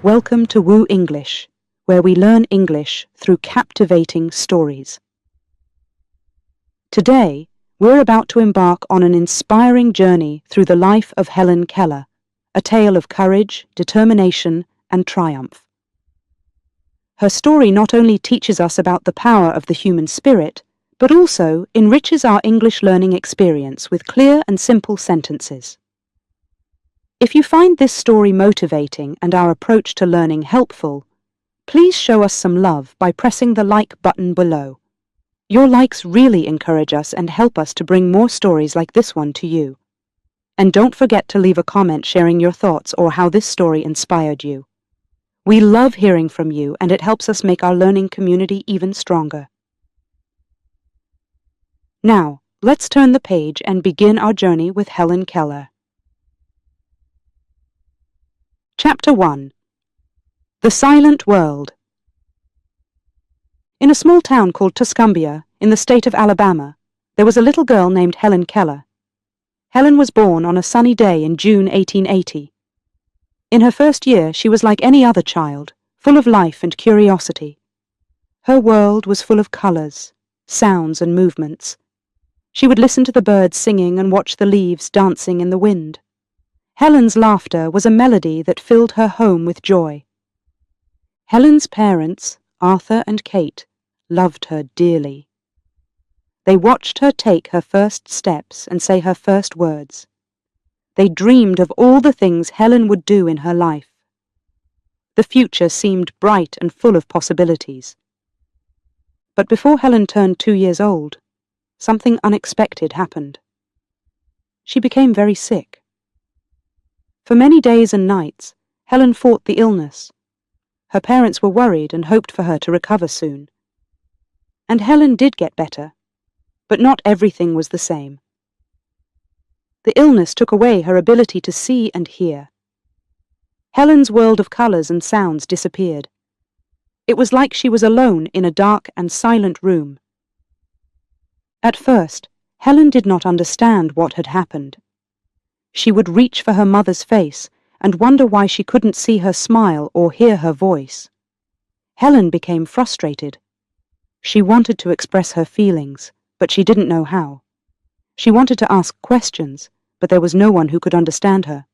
Welcome to Woo English, where we learn English through captivating stories. Today, we're about to embark on an inspiring journey through the life of Helen Keller, a tale of courage, determination, and triumph. Her story not only teaches us about the power of the human spirit, but also enriches our English learning experience with clear and simple sentences. If you find this story motivating and our approach to learning helpful, please show us some love by pressing the like button below. Your likes really encourage us and help us to bring more stories like this one to you. And don't forget to leave a comment sharing your thoughts or how this story inspired you. We love hearing from you, and it helps us make our learning community even stronger. Now, let's turn the page and begin our journey with Helen Keller. Chapter 1. The Silent World. In a small town called Tuscumbia, in the state of Alabama, there was a little girl named Helen Keller. Helen was born on a sunny day in June 1880. In her first year, she was like any other child, full of life and curiosity. Her world was full of colours, sounds and movements. She would listen to the birds singing and watch the leaves dancing in the wind. Helen's laughter was a melody that filled her home with joy. Helen's parents, Arthur and Kate, loved her dearly. They watched her take her first steps and say her first words. They dreamed of all the things Helen would do in her life. The future seemed bright and full of possibilities. But before Helen turned 2 years old, something unexpected happened. She became very sick. For many days and nights, Helen fought the illness. Her parents were worried and hoped for her to recover soon. And Helen did get better, but not everything was the same. The illness took away her ability to see and hear. Helen's world of colours and sounds disappeared. It was like she was alone in a dark and silent room. At first, Helen did not understand what had happened. She would reach for her mother's face and wonder why she couldn't see her smile or hear her voice. Helen became frustrated. She wanted to express her feelings, but she didn't know how. She wanted to ask questions, but there was no one who could understand her.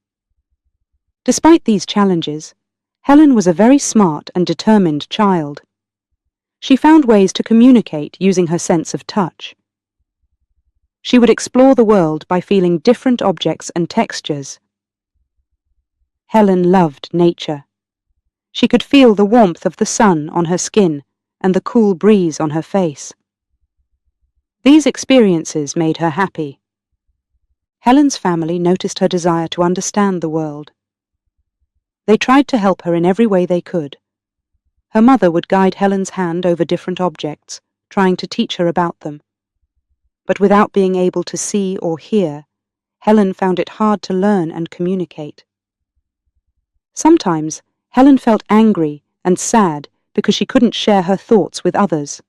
Despite these challenges, Helen was a very smart and determined child. She found ways to communicate using her sense of touch. She would explore the world by feeling different objects and textures. Helen loved nature. She could feel the warmth of the sun on her skin and the cool breeze on her face. These experiences made her happy. Helen's family noticed her desire to understand the world. They tried to help her in every way they could. Her mother would guide Helen's hand over different objects, trying to teach her about them. But without being able to see or hear, Helen found it hard to learn and communicate. Sometimes, Helen felt angry and sad because she couldn't share her thoughts with others.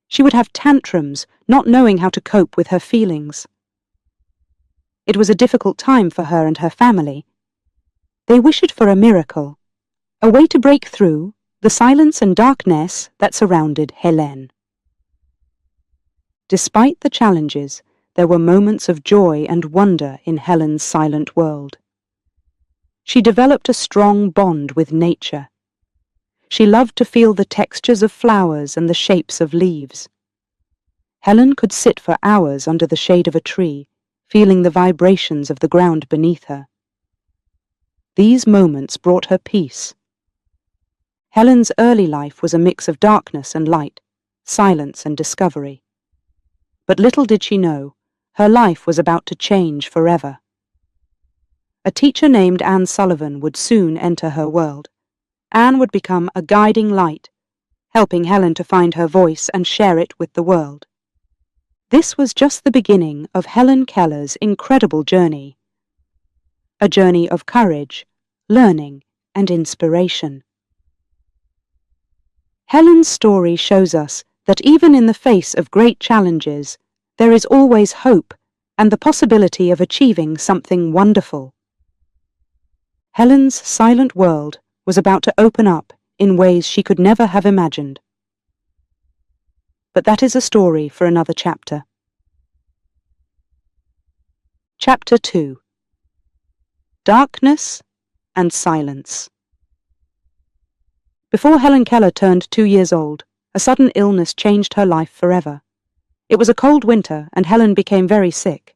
She would have tantrums, not knowing how to cope with her feelings. It was a difficult time for her and her family. They wished for a miracle, a way to break through the silence and darkness that surrounded Helen. Despite the challenges, there were moments of joy and wonder in Helen's silent world. She developed a strong bond with nature. She loved to feel the textures of flowers and the shapes of leaves. Helen could sit for hours under the shade of a tree, feeling the vibrations of the ground beneath her. These moments brought her peace. Helen's early life was a mix of darkness and light, silence and discovery. But little did she know, her life was about to change forever. A teacher named Anne Sullivan would soon enter her world. Anne would become a guiding light, helping Helen to find her voice and share it with the world. This was just the beginning of Helen Keller's incredible journey. A journey of courage, learning, and inspiration. Helen's story shows us that even in the face of great challenges, there is always hope and the possibility of achieving something wonderful. Helen's silent world was about to open up in ways she could never have imagined. But that is a story for another chapter. Chapter 2. Darkness and Silence. Before Helen Keller turned 2 years old, a sudden illness changed her life forever. It was a cold winter, and Helen became very sick.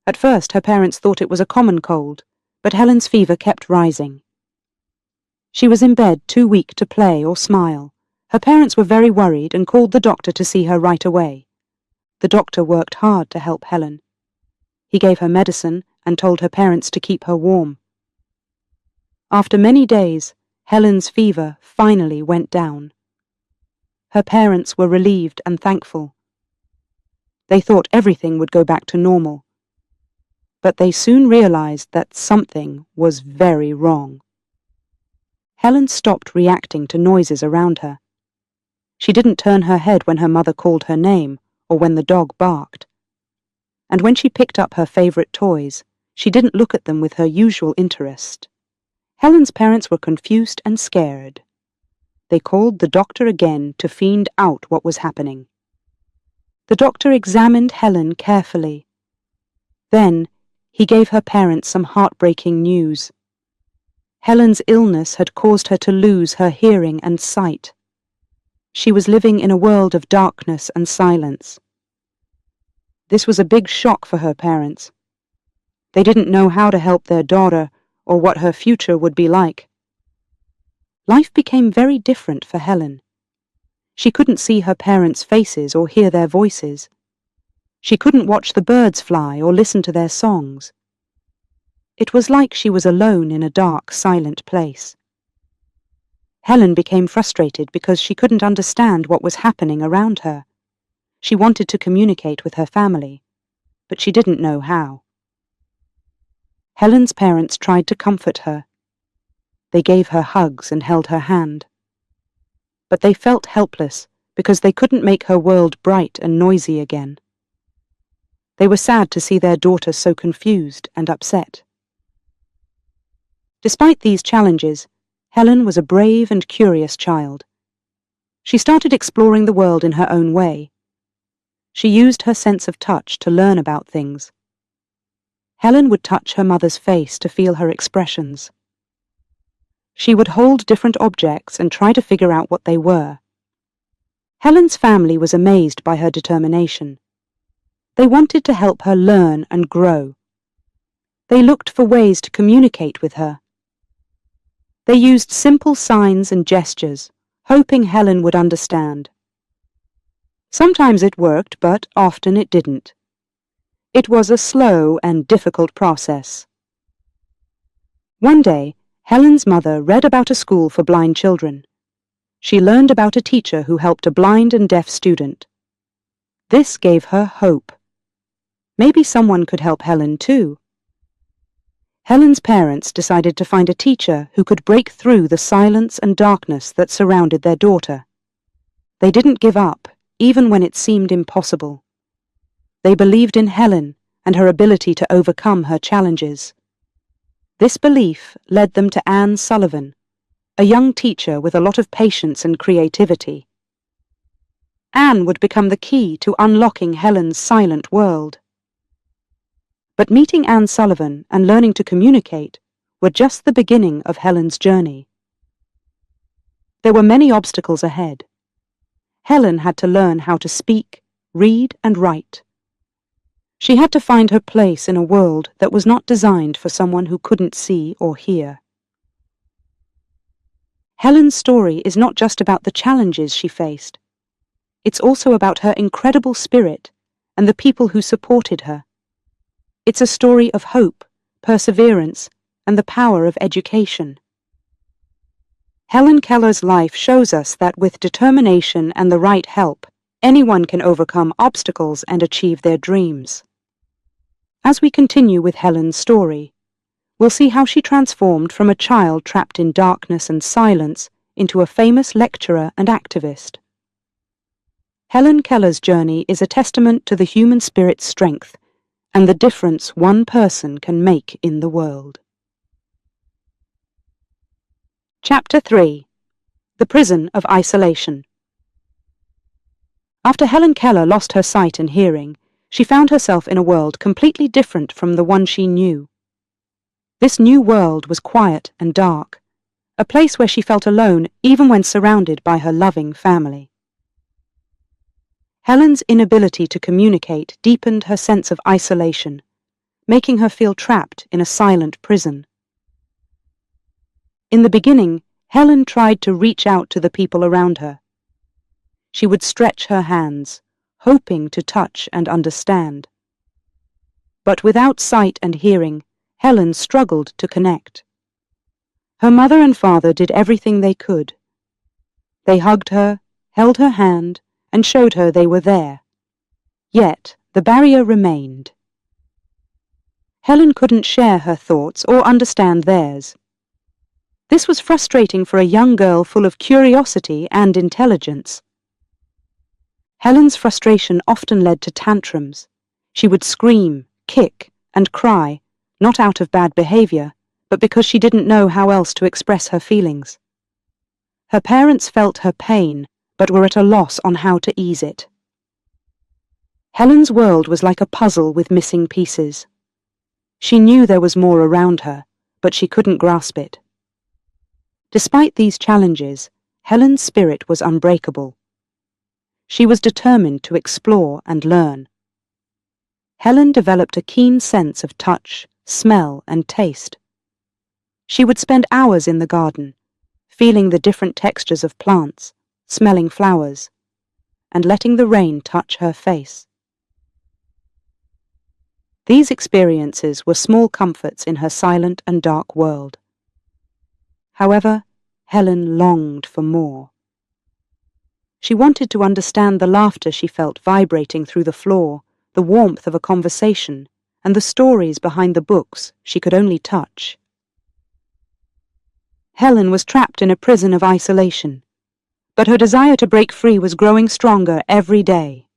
At first, her parents thought it was a common cold, but Helen's fever kept rising. She was in bed too weak to play or smile. Her parents were very worried and called the doctor to see her right away. The doctor worked hard to help Helen. He gave her medicine and told her parents to keep her warm. After many days, Helen's fever finally went down. Her parents were relieved and thankful. They thought everything would go back to normal. But they soon realized that something was very wrong. Helen stopped reacting to noises around her. She didn't turn her head when her mother called her name or when the dog barked. And when she picked up her favorite toys, she didn't look at them with her usual interest. Helen's parents were confused and scared. They called the doctor again to find out what was happening. The doctor examined Helen carefully. Then he gave her parents some heartbreaking news. Helen's illness had caused her to lose her hearing and sight. She was living in a world of darkness and silence. This was a big shock for her parents. They didn't know how to help their daughter or what her future would be like. Life became very different for Helen. She couldn't see her parents' faces or hear their voices. She couldn't watch the birds fly or listen to their songs. It was like she was alone in a dark, silent place. Helen became frustrated because she couldn't understand what was happening around her. She wanted to communicate with her family, but she didn't know how. Helen's parents tried to comfort her. They gave her hugs and held her hand. But they felt helpless because they couldn't make her world bright and noisy again. They were sad to see their daughter so confused and upset. Despite these challenges, Helen was a brave and curious child. She started exploring the world in her own way. She used her sense of touch to learn about things. Helen would touch her mother's face to feel her expressions. She would hold different objects and try to figure out what they were. Helen's family was amazed by her determination. They wanted to help her learn and grow. They looked for ways to communicate with her. They used simple signs and gestures, hoping Helen would understand. Sometimes it worked, but often it didn't. It was a slow and difficult process. One day, Helen's mother read about a school for blind children. She learned about a teacher who helped a blind and deaf student. This gave her hope. Maybe someone could help Helen too. Helen's parents decided to find a teacher who could break through the silence and darkness that surrounded their daughter. They didn't give up, even when it seemed impossible. They believed in Helen and her ability to overcome her challenges. This belief led them to Anne Sullivan, a young teacher with a lot of patience and creativity. Anne would become the key to unlocking Helen's silent world. But meeting Anne Sullivan and learning to communicate were just the beginning of Helen's journey. There were many obstacles ahead. Helen had to learn how to speak, read, and write. She had to find her place in a world that was not designed for someone who couldn't see or hear. Helen's story is not just about the challenges she faced. It's also about her incredible spirit and the people who supported her. It's a story of hope, perseverance, and the power of education. Helen Keller's life shows us that with determination and the right help, anyone can overcome obstacles and achieve their dreams. As we continue with Helen's story, we'll see how she transformed from a child trapped in darkness and silence into a famous lecturer and activist. Helen Keller's journey is a testament to the human spirit's strength and the difference one person can make in the world. Chapter 3. The Prison of Isolation. After Helen Keller lost her sight and hearing, she found herself in a world completely different from the one she knew. This new world was quiet and dark, a place where she felt alone even when surrounded by her loving family. Helen's inability to communicate deepened her sense of isolation, making her feel trapped in a silent prison. In the beginning, Helen tried to reach out to the people around her. She would stretch her hands, hoping to touch and understand. But without sight and hearing, Helen struggled to connect. Her mother and father did everything they could. They hugged her, held her hand, and showed her they were there. Yet the barrier remained. Helen couldn't share her thoughts or understand theirs. This was frustrating for a young girl full of curiosity and intelligence. Helen's frustration often led to tantrums. She would scream, kick, and cry, not out of bad behavior, but because she didn't know how else to express her feelings. Her parents felt her pain, but were at a loss on how to ease it. Helen's world was like a puzzle with missing pieces. She knew there was more around her, but she couldn't grasp it. Despite these challenges, Helen's spirit was unbreakable. She was determined to explore and learn. Helen developed a keen sense of touch, smell, and taste. She would spend hours in the garden, feeling the different textures of plants, smelling flowers, and letting the rain touch her face. These experiences were small comforts in her silent and dark world. However, Helen longed for more. She wanted to understand the laughter she felt vibrating through the floor, the warmth of a conversation, and the stories behind the books she could only touch. Helen was trapped in a prison of isolation, but her desire to break free was growing stronger every day.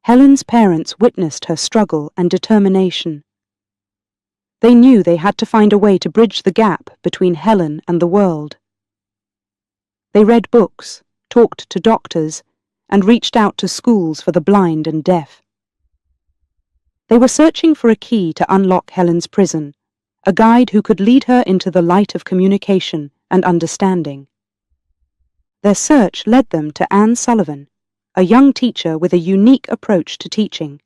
Helen's parents witnessed her struggle and determination. They knew they had to find a way to bridge the gap between Helen and the world. They read books, talked to doctors, and reached out to schools for the blind and deaf. They were searching for a key to unlock Helen's prison, a guide who could lead her into the light of communication and understanding. Their search led them to Anne Sullivan, a young teacher with a unique approach to teaching.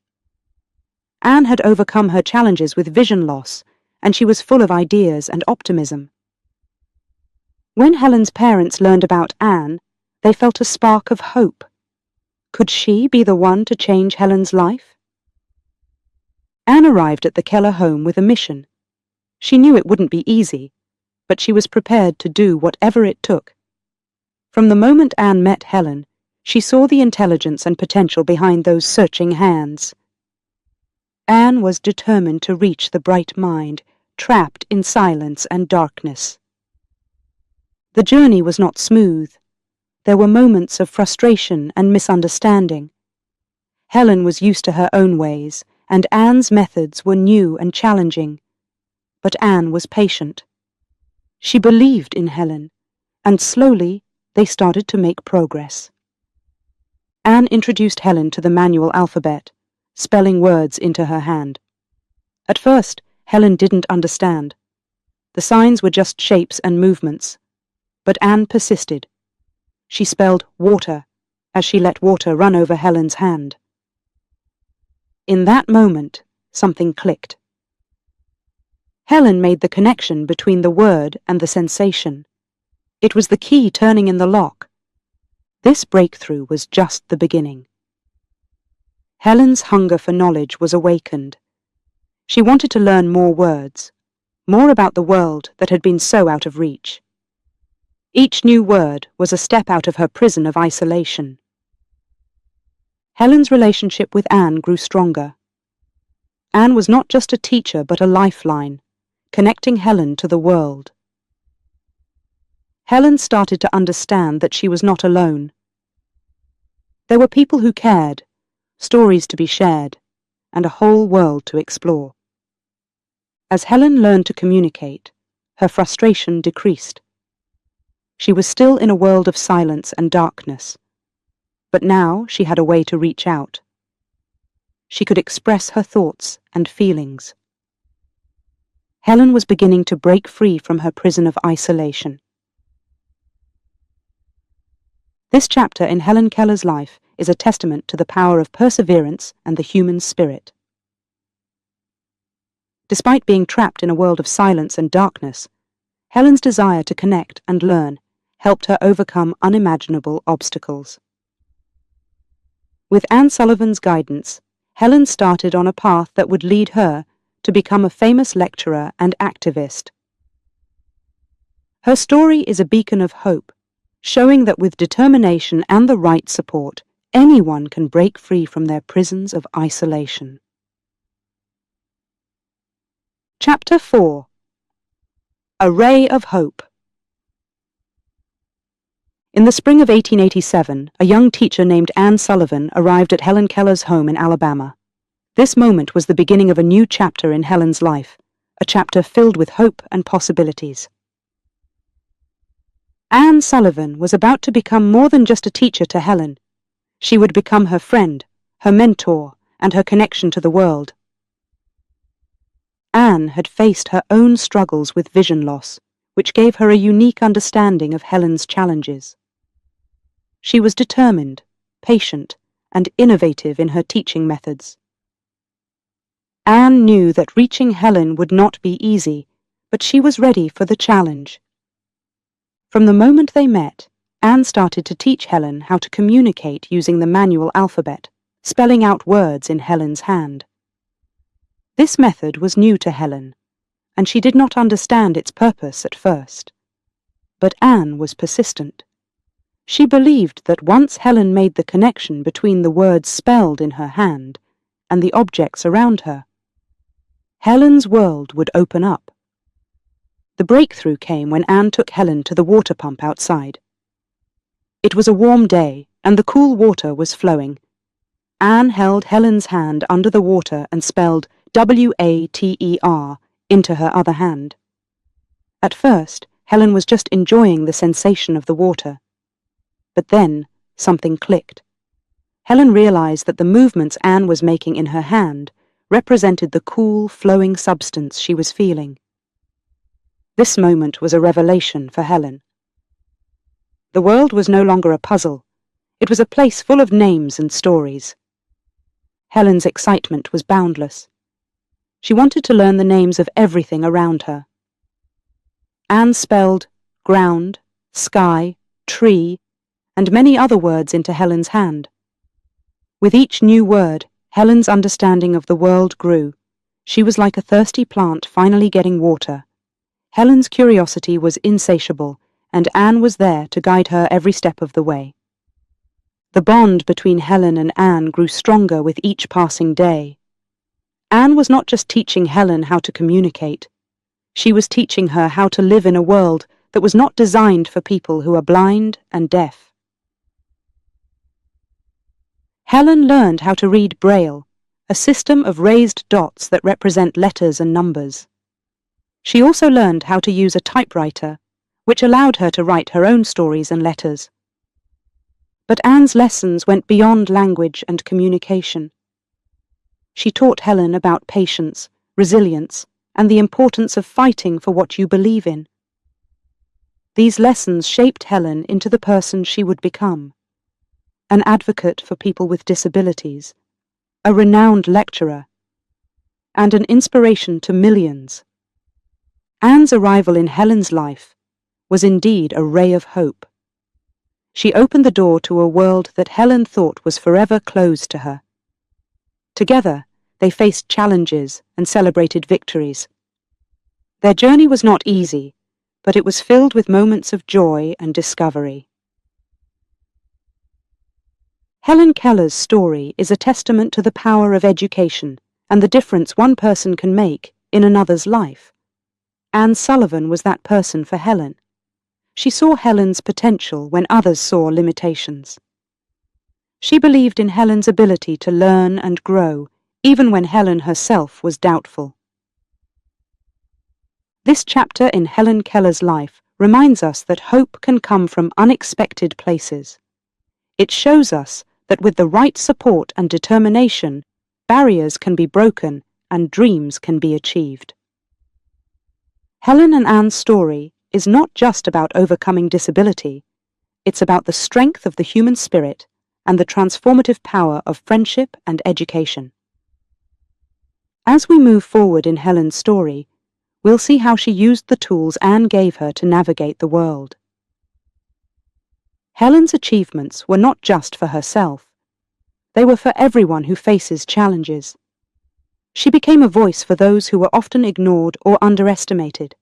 Anne had overcome her challenges with vision loss, and she was full of ideas and optimism. When Helen's parents learned about Anne, they felt a spark of hope. Could she be the one to change Helen's life? Anne arrived at the Keller home with a mission. She knew it wouldn't be easy, but she was prepared to do whatever it took. From the moment Anne met Helen, she saw the intelligence and potential behind those searching hands. Anne was determined to reach the bright mind, trapped in silence and darkness. The journey was not smooth. There were moments of frustration and misunderstanding. Helen was used to her own ways, and Anne's methods were new and challenging. But Anne was patient. She believed in Helen, and slowly they started to make progress. Anne introduced Helen to the manual alphabet, spelling words into her hand. At first, Helen didn't understand. The signs were just shapes and movements. But Anne persisted. She spelled water as she let water run over Helen's hand. In that moment, something clicked. Helen made the connection between the word and the sensation. It was the key turning in the lock. This breakthrough was just the beginning. Helen's hunger for knowledge was awakened. She wanted to learn more words, more about the world that had been so out of reach. Each new word was a step out of her prison of isolation. Helen's relationship with Anne grew stronger. Anne was not just a teacher but a lifeline, connecting Helen to the world. Helen started to understand that she was not alone. There were people who cared, stories to be shared, and a whole world to explore. As Helen learned to communicate, her frustration decreased. She was still in a world of silence and darkness. But now she had a way to reach out. She could express her thoughts and feelings. Helen was beginning to break free from her prison of isolation. This chapter in Helen Keller's life is a testament to the power of perseverance and the human spirit. Despite being trapped in a world of silence and darkness, Helen's desire to connect and learn helped her overcome unimaginable obstacles. With Anne Sullivan's guidance, Helen started on a path that would lead her to become a famous lecturer and activist. Her story is a beacon of hope, showing that with determination and the right support, anyone can break free from their prisons of isolation. Chapter 4. A Ray of Hope. In the spring of 1887, a young teacher named Anne Sullivan arrived at Helen Keller's home in Alabama. This moment was the beginning of a new chapter in Helen's life, a chapter filled with hope and possibilities. Anne Sullivan was about to become more than just a teacher to Helen. She would become her friend, her mentor, and her connection to the world. Anne had faced her own struggles with vision loss, which gave her a unique understanding of Helen's challenges. She was determined, patient, and innovative in her teaching methods. Anne knew that reaching Helen would not be easy, but she was ready for the challenge. From the moment they met, Anne started to teach Helen how to communicate using the manual alphabet, spelling out words in Helen's hand. This method was new to Helen, and she did not understand its purpose at first. But Anne was persistent. She believed that once Helen made the connection between the words spelled in her hand and the objects around her, Helen's world would open up. The breakthrough came when Anne took Helen to the water pump outside. It was a warm day, and the cool water was flowing. Anne held Helen's hand under the water and spelled W-A-T-E-R into her other hand. At first, Helen was just enjoying the sensation of the water. But then, something clicked. Helen realized that the movements Anne was making in her hand represented the cool, flowing substance she was feeling. This moment was a revelation for Helen. The world was no longer a puzzle. It was a place full of names and stories. Helen's excitement was boundless. She wanted to learn the names of everything around her. Anne spelled ground, sky, tree, and many other words into Helen's hand. With each new word, Helen's understanding of the world grew. She was like a thirsty plant finally getting water. Helen's curiosity was insatiable, and Anne was there to guide her every step of the way. The bond between Helen and Anne grew stronger with each passing day. Anne was not just teaching Helen how to communicate. She was teaching her how to live in a world that was not designed for people who are blind and deaf. Helen learned how to read Braille, a system of raised dots that represent letters and numbers. She also learned how to use a typewriter, which allowed her to write her own stories and letters. But Anne's lessons went beyond language and communication. She taught Helen about patience, resilience, and the importance of fighting for what you believe in. These lessons shaped Helen into the person she would become: an advocate for people with disabilities, a renowned lecturer, and an inspiration to millions. Anne's arrival in Helen's life was indeed a ray of hope. She opened the door to a world that Helen thought was forever closed to her. Together, they faced challenges and celebrated victories. Their journey was not easy, but it was filled with moments of joy and discovery. Helen Keller's story is a testament to the power of education and the difference one person can make in another's life. Anne Sullivan was that person for Helen. She saw Helen's potential when others saw limitations. She believed in Helen's ability to learn and grow, even when Helen herself was doubtful. This chapter in Helen Keller's life reminds us that hope can come from unexpected places. It shows us that with the right support and determination, barriers can be broken and dreams can be achieved. Helen and Anne's story is not just about overcoming disability, it's about the strength of the human spirit and the transformative power of friendship and education. As we move forward in Helen's story, we'll see how she used the tools Anne gave her to navigate the world. Helen's achievements were not just for herself. They were for everyone who faces challenges. She became a voice for those who were often ignored or underestimated.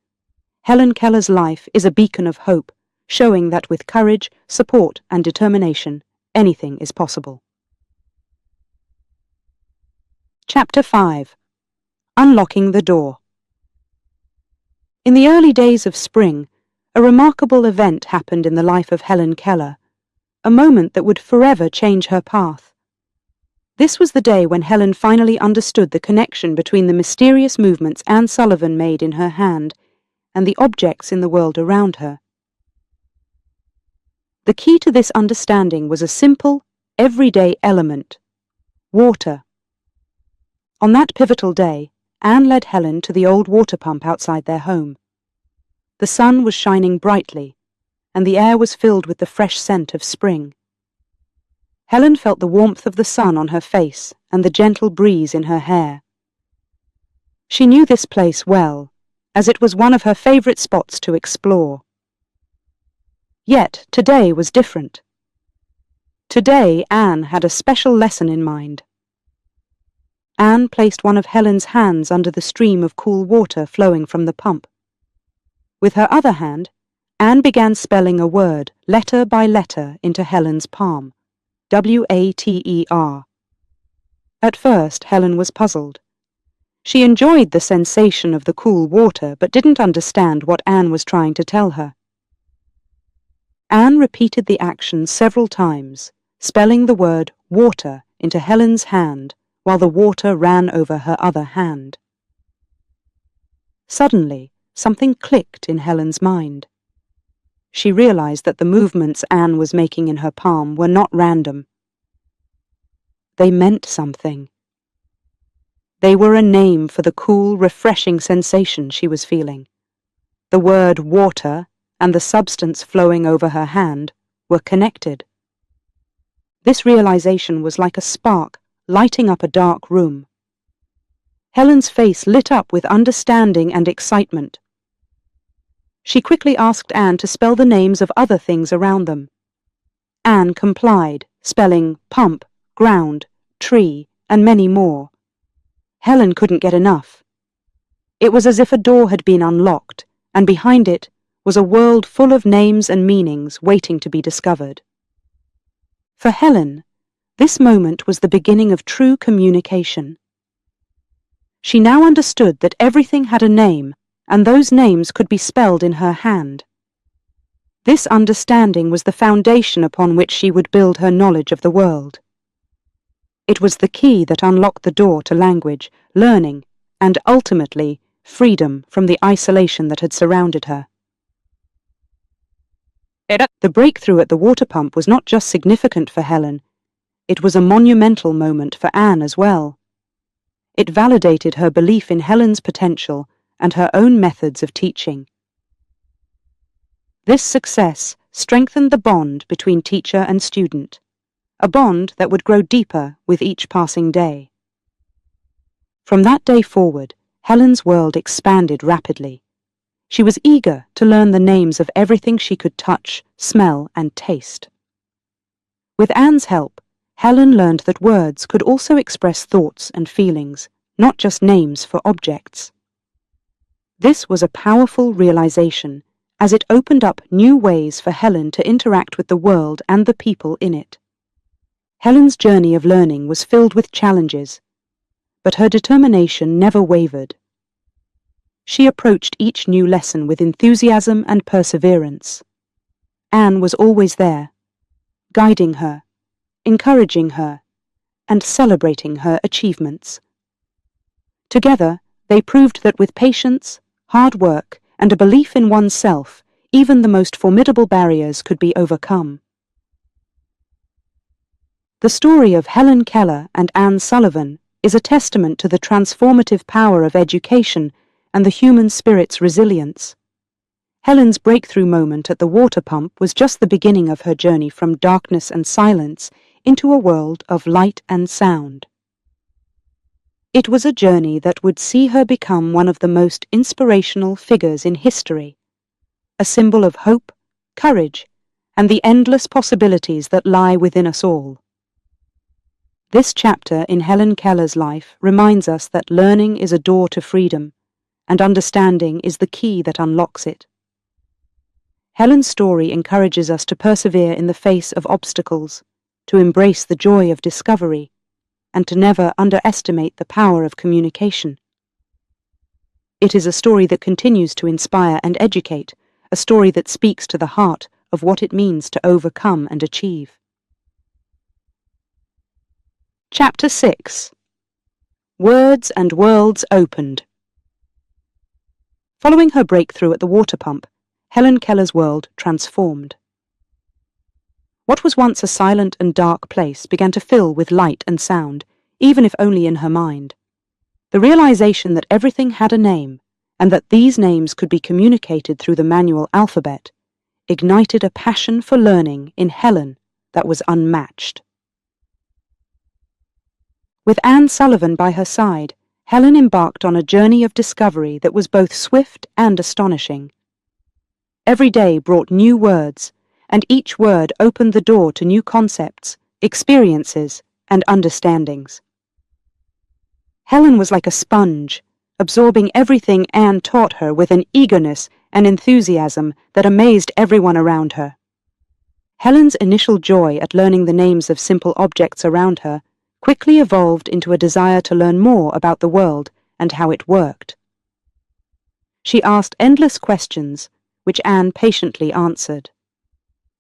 Helen Keller's life is a beacon of hope, showing that with courage, support, and determination, anything is possible. Chapter 5. Unlocking the Door. In the early days of spring, a remarkable event happened in the life of Helen Keller, a moment that would forever change her path. This was the day when Helen finally understood the connection between the mysterious movements Anne Sullivan made in her hand and the objects in the world around her. The key to this understanding was a simple, everyday element: water. On that pivotal day, Anne led Helen to the old water pump outside their home. The sun was shining brightly, and the air was filled with the fresh scent of spring. Helen felt the warmth of the sun on her face and the gentle breeze in her hair. She knew this place well, as it was one of her favourite spots to explore. Yet today was different. Today Anne had a special lesson in mind. Anne placed one of Helen's hands under the stream of cool water flowing from the pump. With her other hand, Anne began spelling a word, letter by letter, into Helen's palm. W-A-T-E-R. At first, Helen was puzzled. She enjoyed the sensation of the cool water, but didn't understand what Anne was trying to tell her. Anne repeated the action several times, spelling the word water into Helen's hand while the water ran over her other hand. Suddenly, something clicked in Helen's mind. She realized that the movements Anne was making in her palm were not random. They meant something. They were a name for the cool, refreshing sensation she was feeling. The word water and the substance flowing over her hand were connected. This realization was like a spark lighting up a dark room. Helen's face lit up with understanding and excitement. She quickly asked Anne to spell the names of other things around them. Anne complied, spelling pump, ground, tree, and many more. Helen couldn't get enough. It was as if a door had been unlocked, and behind it was a world full of names and meanings waiting to be discovered. For Helen, this moment was the beginning of true communication. She now understood that everything had a name, and those names could be spelled in her hand. This understanding was the foundation upon which she would build her knowledge of the world. It was the key that unlocked the door to language, learning, and ultimately, freedom from the isolation that had surrounded her. The breakthrough at the water pump was not just significant for Helen, it was a monumental moment for Anne as well. It validated her belief in Helen's potential and her own methods of teaching. This success strengthened the bond between teacher and student, a bond that would grow deeper with each passing day. From that day forward, Helen's world expanded rapidly. She was eager to learn the names of everything she could touch, smell, and taste. With Anne's help, Helen learned that words could also express thoughts and feelings, not just names for objects. This was a powerful realization, as it opened up new ways for Helen to interact with the world and the people in it. Helen's journey of learning was filled with challenges, but her determination never wavered. She approached each new lesson with enthusiasm and perseverance. Anne was always there, guiding her, encouraging her, and celebrating her achievements. Together, they proved that with patience, hard work, and a belief in oneself, even the most formidable barriers could be overcome. The story of Helen Keller and Anne Sullivan is a testament to the transformative power of education and the human spirit's resilience. Helen's breakthrough moment at the water pump was just the beginning of her journey from darkness and silence into a world of light and sound. It was a journey that would see her become one of the most inspirational figures in history, a symbol of hope, courage, and the endless possibilities that lie within us all. This chapter in Helen Keller's life reminds us that learning is a door to freedom, and understanding is the key that unlocks it. Helen's story encourages us to persevere in the face of obstacles, to embrace the joy of discovery, and to never underestimate the power of communication. It is a story that continues to inspire and educate, a story that speaks to the heart of what it means to overcome and achieve. Chapter 6. Words and Worlds Opened. Following her breakthrough at the water pump, Helen Keller's world transformed. What was once a silent and dark place began to fill with light and sound, even if only in her mind. The realization that everything had a name, and that these names could be communicated through the manual alphabet, ignited a passion for learning in Helen that was unmatched. With Anne Sullivan by her side, Helen embarked on a journey of discovery that was both swift and astonishing. Every day brought new words, and each word opened the door to new concepts, experiences, and understandings. Helen was like a sponge, absorbing everything Anne taught her with an eagerness and enthusiasm that amazed everyone around her. Helen's initial joy at learning the names of simple objects around her quickly evolved into a desire to learn more about the world and how it worked. She asked endless questions, which Anne patiently answered.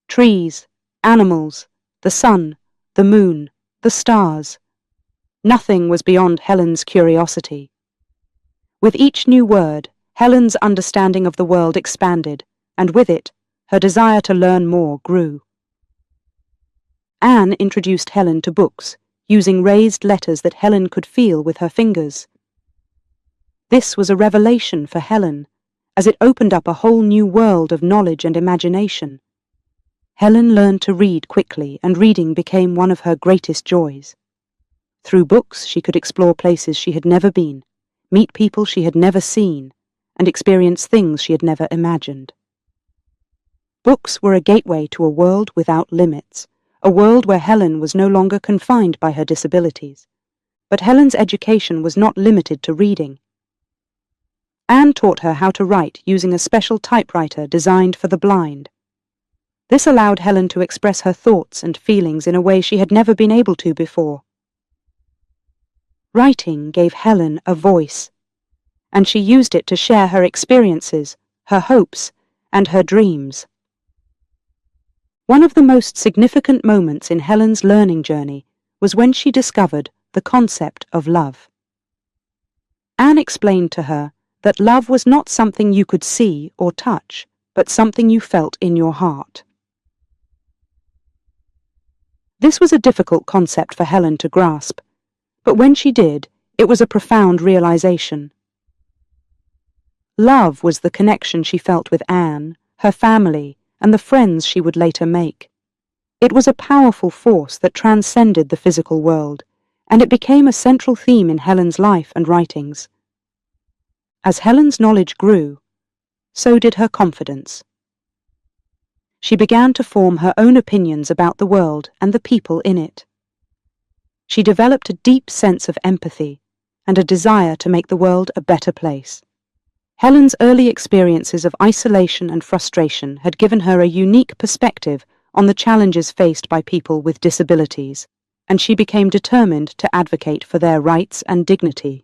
Trees, animals, the sun, the moon, the stars. Nothing was beyond Helen's curiosity. With each new word, Helen's understanding of the world expanded, and with it, her desire to learn more grew. Anne introduced Helen to books, using raised letters that Helen could feel with her fingers. This was a revelation for Helen, as it opened up a whole new world of knowledge and imagination. Helen learned to read quickly, and reading became one of her greatest joys. Through books, she could explore places she had never been, meet people she had never seen, and experience things she had never imagined. Books were a gateway to a world without limits, a world where Helen was no longer confined by her disabilities. But Helen's education was not limited to reading. Anne taught her how to write using a special typewriter designed for the blind. This allowed Helen to express her thoughts and feelings in a way she had never been able to before. Writing gave Helen a voice, and she used it to share her experiences, her hopes, and her dreams. One of the most significant moments in Helen's learning journey was when she discovered the concept of love. Anne explained to her that love was not something you could see or touch, but something you felt in your heart. This was a difficult concept for Helen to grasp, but when she did, it was a profound realization. Love was the connection she felt with Anne, her family, and the friends she would later make. It was a powerful force that transcended the physical world, and it became a central theme in Helen's life and writings. As Helen's knowledge grew, so did her confidence. She began to form her own opinions about the world and the people in it. She developed a deep sense of empathy and a desire to make the world a better place. Helen's early experiences of isolation and frustration had given her a unique perspective on the challenges faced by people with disabilities, and she became determined to advocate for their rights and dignity.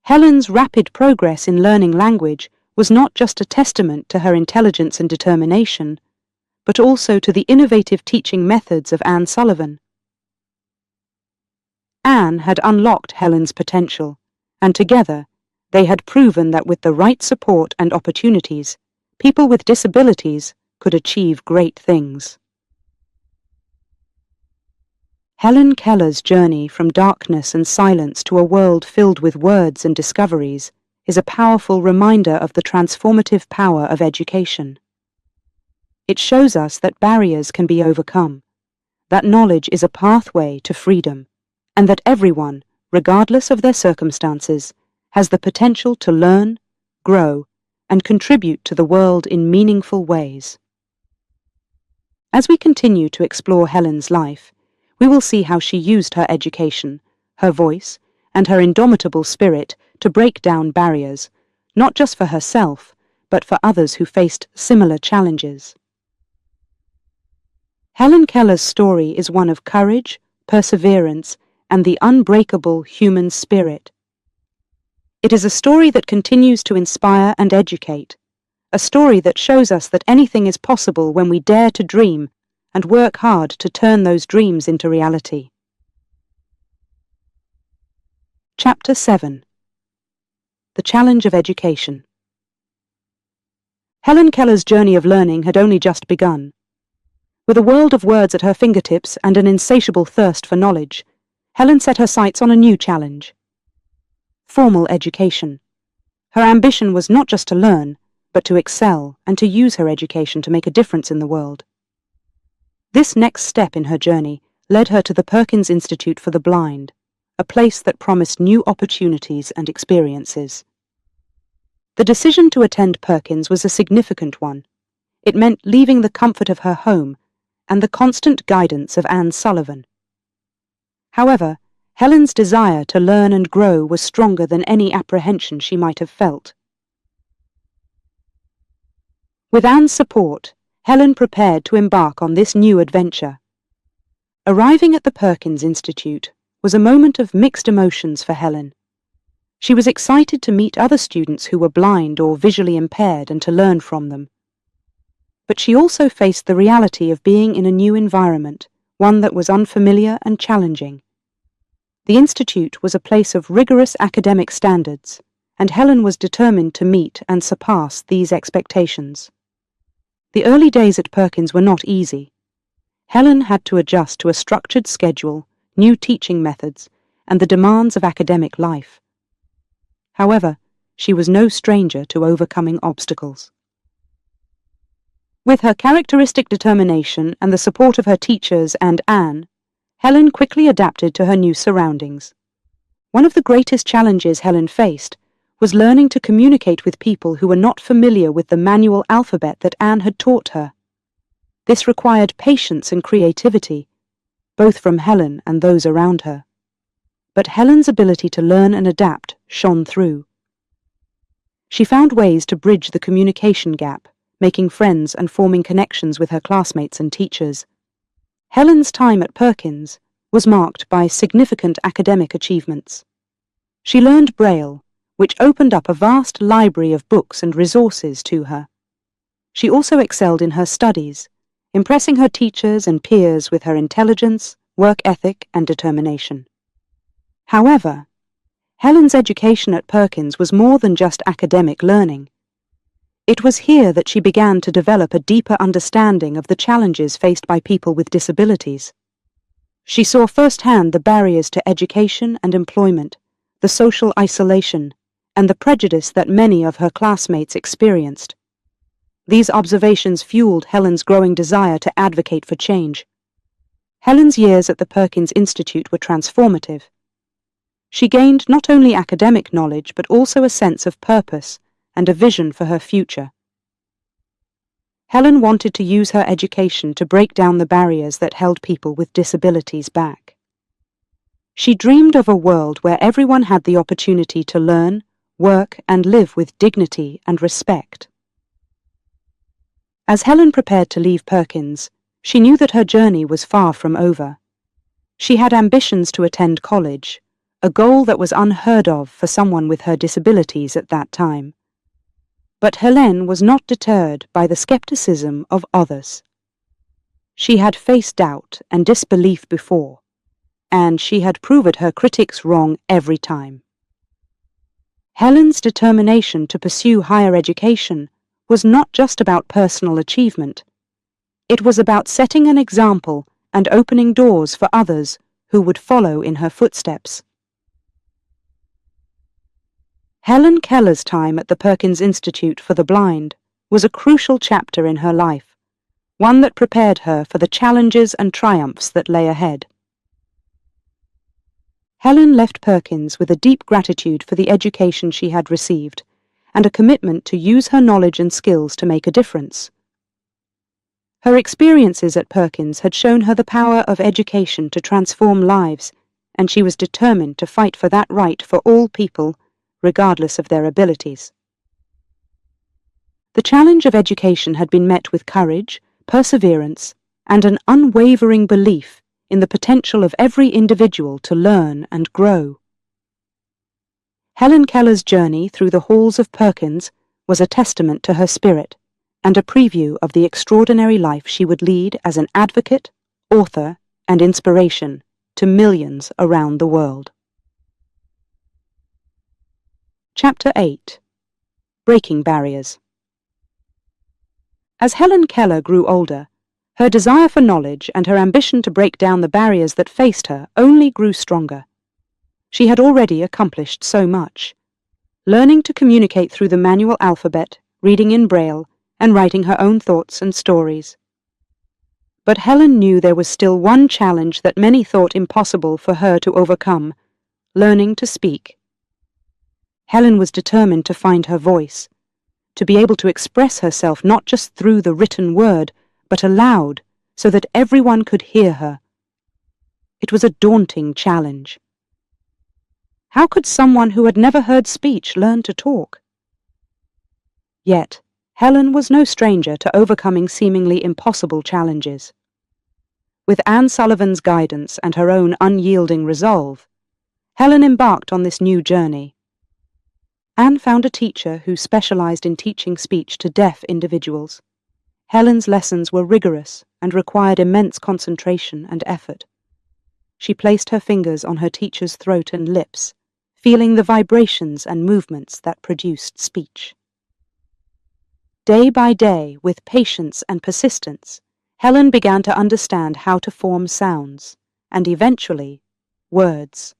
Helen's rapid progress in learning language was not just a testament to her intelligence and determination, but also to the innovative teaching methods of Anne Sullivan. Anne had unlocked Helen's potential, and together they had proven that with the right support and opportunities, people with disabilities could achieve great things. Helen Keller's journey from darkness and silence to a world filled with words and discoveries is a powerful reminder of the transformative power of education. It shows us that barriers can be overcome, that knowledge is a pathway to freedom, and that everyone, regardless of their circumstances, has the potential to learn, grow, and contribute to the world in meaningful ways. As we continue to explore Helen's life, we will see how she used her education, her voice, and her indomitable spirit to break down barriers, not just for herself, but for others who faced similar challenges. Helen Keller's story is one of courage, perseverance, and the unbreakable human spirit. It is a story that continues to inspire and educate, a story that shows us that anything is possible when we dare to dream and work hard to turn those dreams into reality. Chapter 7. The Challenge of Education. Helen Keller's journey of learning had only just begun. With a world of words at her fingertips and an insatiable thirst for knowledge, Helen set her sights on a new challenge: formal education. Her ambition was not just to learn, but to excel and to use her education to make a difference in the world. This next step in her journey led her to the Perkins Institute for the Blind, a place that promised new opportunities and experiences. The decision to attend Perkins was a significant one. It meant leaving the comfort of her home and the constant guidance of Anne Sullivan. However, Helen's desire to learn and grow was stronger than any apprehension she might have felt. With Anne's support, Helen prepared to embark on this new adventure. Arriving at the Perkins Institute was a moment of mixed emotions for Helen. She was excited to meet other students who were blind or visually impaired and to learn from them. But she also faced the reality of being in a new environment, one that was unfamiliar and challenging. The Institute was a place of rigorous academic standards, and Helen was determined to meet and surpass these expectations. The early days at Perkins were not easy. Helen had to adjust to a structured schedule, new teaching methods, and the demands of academic life. However, she was no stranger to overcoming obstacles. With her characteristic determination and the support of her teachers and Anne, Helen quickly adapted to her new surroundings. One of the greatest challenges Helen faced was learning to communicate with people who were not familiar with the manual alphabet that Anne had taught her. This required patience and creativity, both from Helen and those around her. But Helen's ability to learn and adapt shone through. She found ways to bridge the communication gap, making friends and forming connections with her classmates and teachers. Helen's time at Perkins was marked by significant academic achievements. She learned Braille, which opened up a vast library of books and resources to her. She also excelled in her studies, impressing her teachers and peers with her intelligence, work ethic, and determination. However, Helen's education at Perkins was more than just academic learning. It was here that she began to develop a deeper understanding of the challenges faced by people with disabilities. She saw firsthand the barriers to education and employment, the social isolation, and the prejudice that many of her classmates experienced. These observations fueled Helen's growing desire to advocate for change. Helen's years at the Perkins Institute were transformative. She gained not only academic knowledge but also a sense of purpose and a vision for her future. Helen wanted to use her education to break down the barriers that held people with disabilities back. She dreamed of a world where everyone had the opportunity to learn, work, and live with dignity and respect. As Helen prepared to leave Perkins, she knew that her journey was far from over. She had ambitions to attend college, a goal that was unheard of for someone with her disabilities at that time. But Helen was not deterred by the skepticism of others. She had faced doubt and disbelief before, and she had proved her critics wrong every time. Helen's determination to pursue higher education was not just about personal achievement. It was about setting an example and opening doors for others who would follow in her footsteps. Helen Keller's time at the Perkins Institute for the Blind was a crucial chapter in her life, one that prepared her for the challenges and triumphs that lay ahead. Helen left Perkins with a deep gratitude for the education she had received and a commitment to use her knowledge and skills to make a difference. Her experiences at Perkins had shown her the power of education to transform lives, and she was determined to fight for that right for all people, regardless of their abilities. The challenge of education had been met with courage, perseverance, and an unwavering belief in the potential of every individual to learn and grow. Helen Keller's journey through the halls of Perkins was a testament to her spirit and a preview of the extraordinary life she would lead as an advocate, author, and inspiration to millions around the world. Chapter 8. Breaking Barriers. As Helen Keller grew older, her desire for knowledge and her ambition to break down the barriers that faced her only grew stronger. She had already accomplished so much, learning to communicate through the manual alphabet, reading in Braille, and writing her own thoughts and stories. But Helen knew there was still one challenge that many thought impossible for her to overcome: learning to speak. Helen was determined to find her voice, to be able to express herself not just through the written word, but aloud, so that everyone could hear her. It was a daunting challenge. How could someone who had never heard speech learn to talk? Yet, Helen was no stranger to overcoming seemingly impossible challenges. With Anne Sullivan's guidance and her own unyielding resolve, Helen embarked on this new journey. Anne found a teacher who specialized in teaching speech to deaf individuals. Helen's lessons were rigorous and required immense concentration and effort. She placed her fingers on her teacher's throat and lips, feeling the vibrations and movements that produced speech. Day by day, with patience and persistence, Helen began to understand how to form sounds, and eventually, words.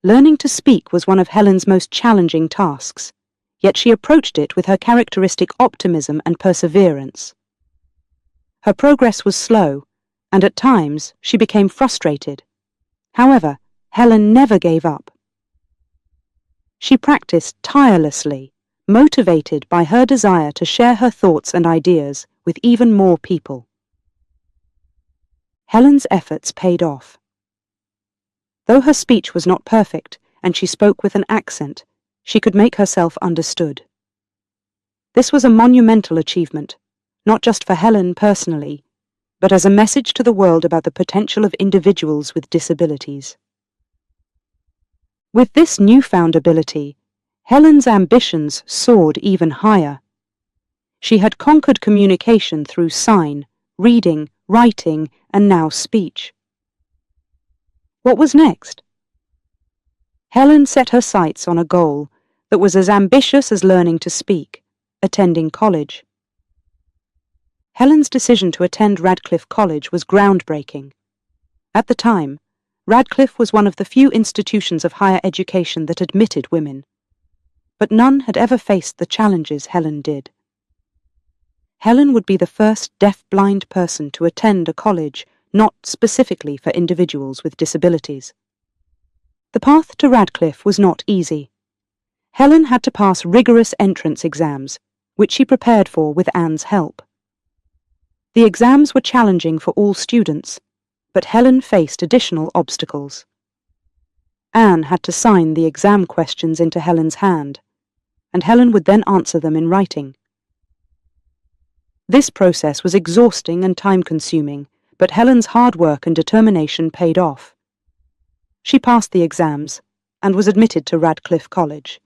Learning to speak was one of Helen's most challenging tasks, yet she approached it with her characteristic optimism and perseverance. Her progress was slow, and at times she became frustrated. However, Helen never gave up. She practiced tirelessly, motivated by her desire to share her thoughts and ideas with even more people. Helen's efforts paid off. Though her speech was not perfect and she spoke with an accent, she could make herself understood. This was a monumental achievement, not just for Helen personally, but as a message to the world about the potential of individuals with disabilities. With this newfound ability, Helen's ambitions soared even higher. She had conquered communication through sign, reading, writing, and now speech. What was next? Helen set her sights on a goal that was as ambitious as learning to speak: attending college. Helen's decision to attend Radcliffe College was groundbreaking. At the time, Radcliffe was one of the few institutions of higher education that admitted women, but none had ever faced the challenges Helen did. Helen would be the first deaf-blind person to attend a college not specifically for individuals with disabilities. The path to Radcliffe was not easy. Helen had to pass rigorous entrance exams, which she prepared for with Anne's help. The exams were challenging for all students, but Helen faced additional obstacles. Anne had to sign the exam questions into Helen's hand, and Helen would then answer them in writing. This process was exhausting and time-consuming, but Helen's hard work and determination paid off. She passed the exams and was admitted to Radcliffe College.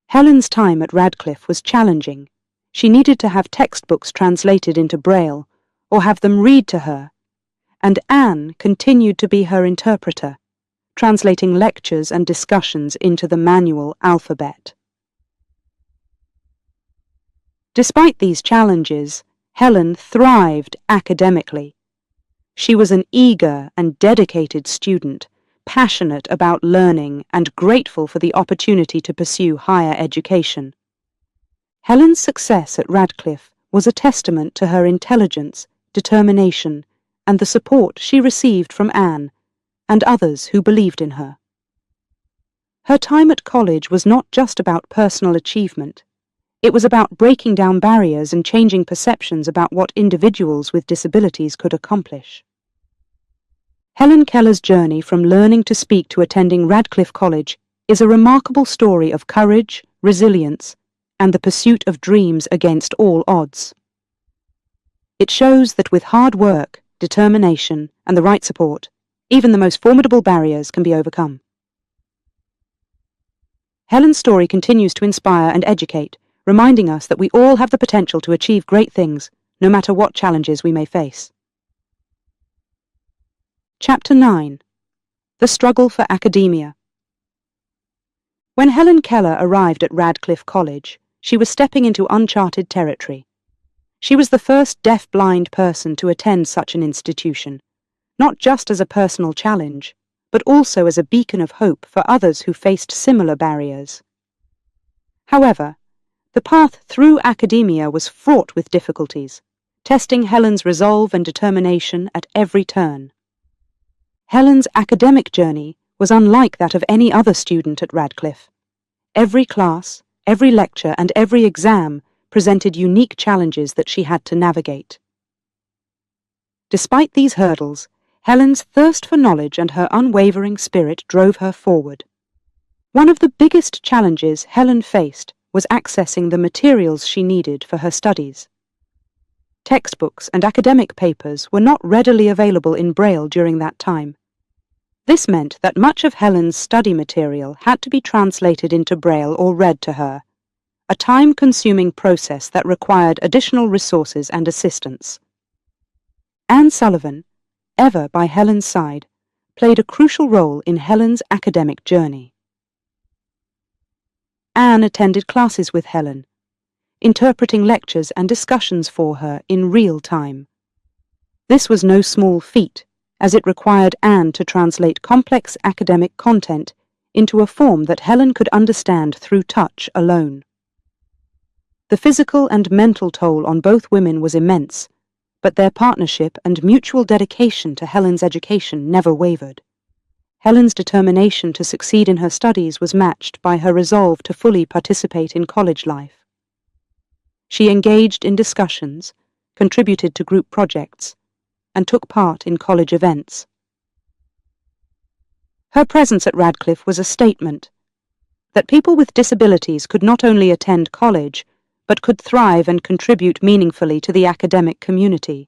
Helen's time at Radcliffe was challenging. She needed to have textbooks translated into Braille or have them read to her, and Anne continued to be her interpreter, translating lectures and discussions into the manual alphabet. Despite these challenges, Helen thrived academically. She was an eager and dedicated student, passionate about learning and grateful for the opportunity to pursue higher education. Helen's success at Radcliffe was a testament to her intelligence, determination, and the support she received from Anne and others who believed in her. Her time at college was not just about personal achievement. It was about breaking down barriers and changing perceptions about what individuals with disabilities could accomplish. Helen Keller's journey from learning to speak to attending Radcliffe College is a remarkable story of courage, resilience, and the pursuit of dreams against all odds. It shows that with hard work, determination, and the right support, even the most formidable barriers can be overcome. Helen's story continues to inspire and educate, reminding us that we all have the potential to achieve great things, no matter what challenges we may face. Chapter 9. The Struggle for Academia. When Helen Keller arrived at Radcliffe College, she was stepping into uncharted territory. She was the first deaf-blind person to attend such an institution, not just as a personal challenge, but also as a beacon of hope for others who faced similar barriers. However, the path through academia was fraught with difficulties, testing Helen's resolve and determination at every turn. Helen's academic journey was unlike that of any other student at Radcliffe. Every class, every lecture, and every exam presented unique challenges that she had to navigate. Despite these hurdles, Helen's thirst for knowledge and her unwavering spirit drove her forward. One of the biggest challenges Helen faced was accessing the materials she needed for her studies. Textbooks and academic papers were not readily available in Braille during that time. This meant that much of Helen's study material had to be translated into Braille or read to her, a time-consuming process that required additional resources and assistance. Anne Sullivan, ever by Helen's side, played a crucial role in Helen's academic journey. Anne attended classes with Helen, interpreting lectures and discussions for her in real time. This was no small feat, as it required Anne to translate complex academic content into a form that Helen could understand through touch alone. The physical and mental toll on both women was immense, but their partnership and mutual dedication to Helen's education never wavered. Helen's determination to succeed in her studies was matched by her resolve to fully participate in college life. She engaged in discussions, contributed to group projects, and took part in college events. Her presence at Radcliffe was a statement that people with disabilities could not only attend college, but could thrive and contribute meaningfully to the academic community.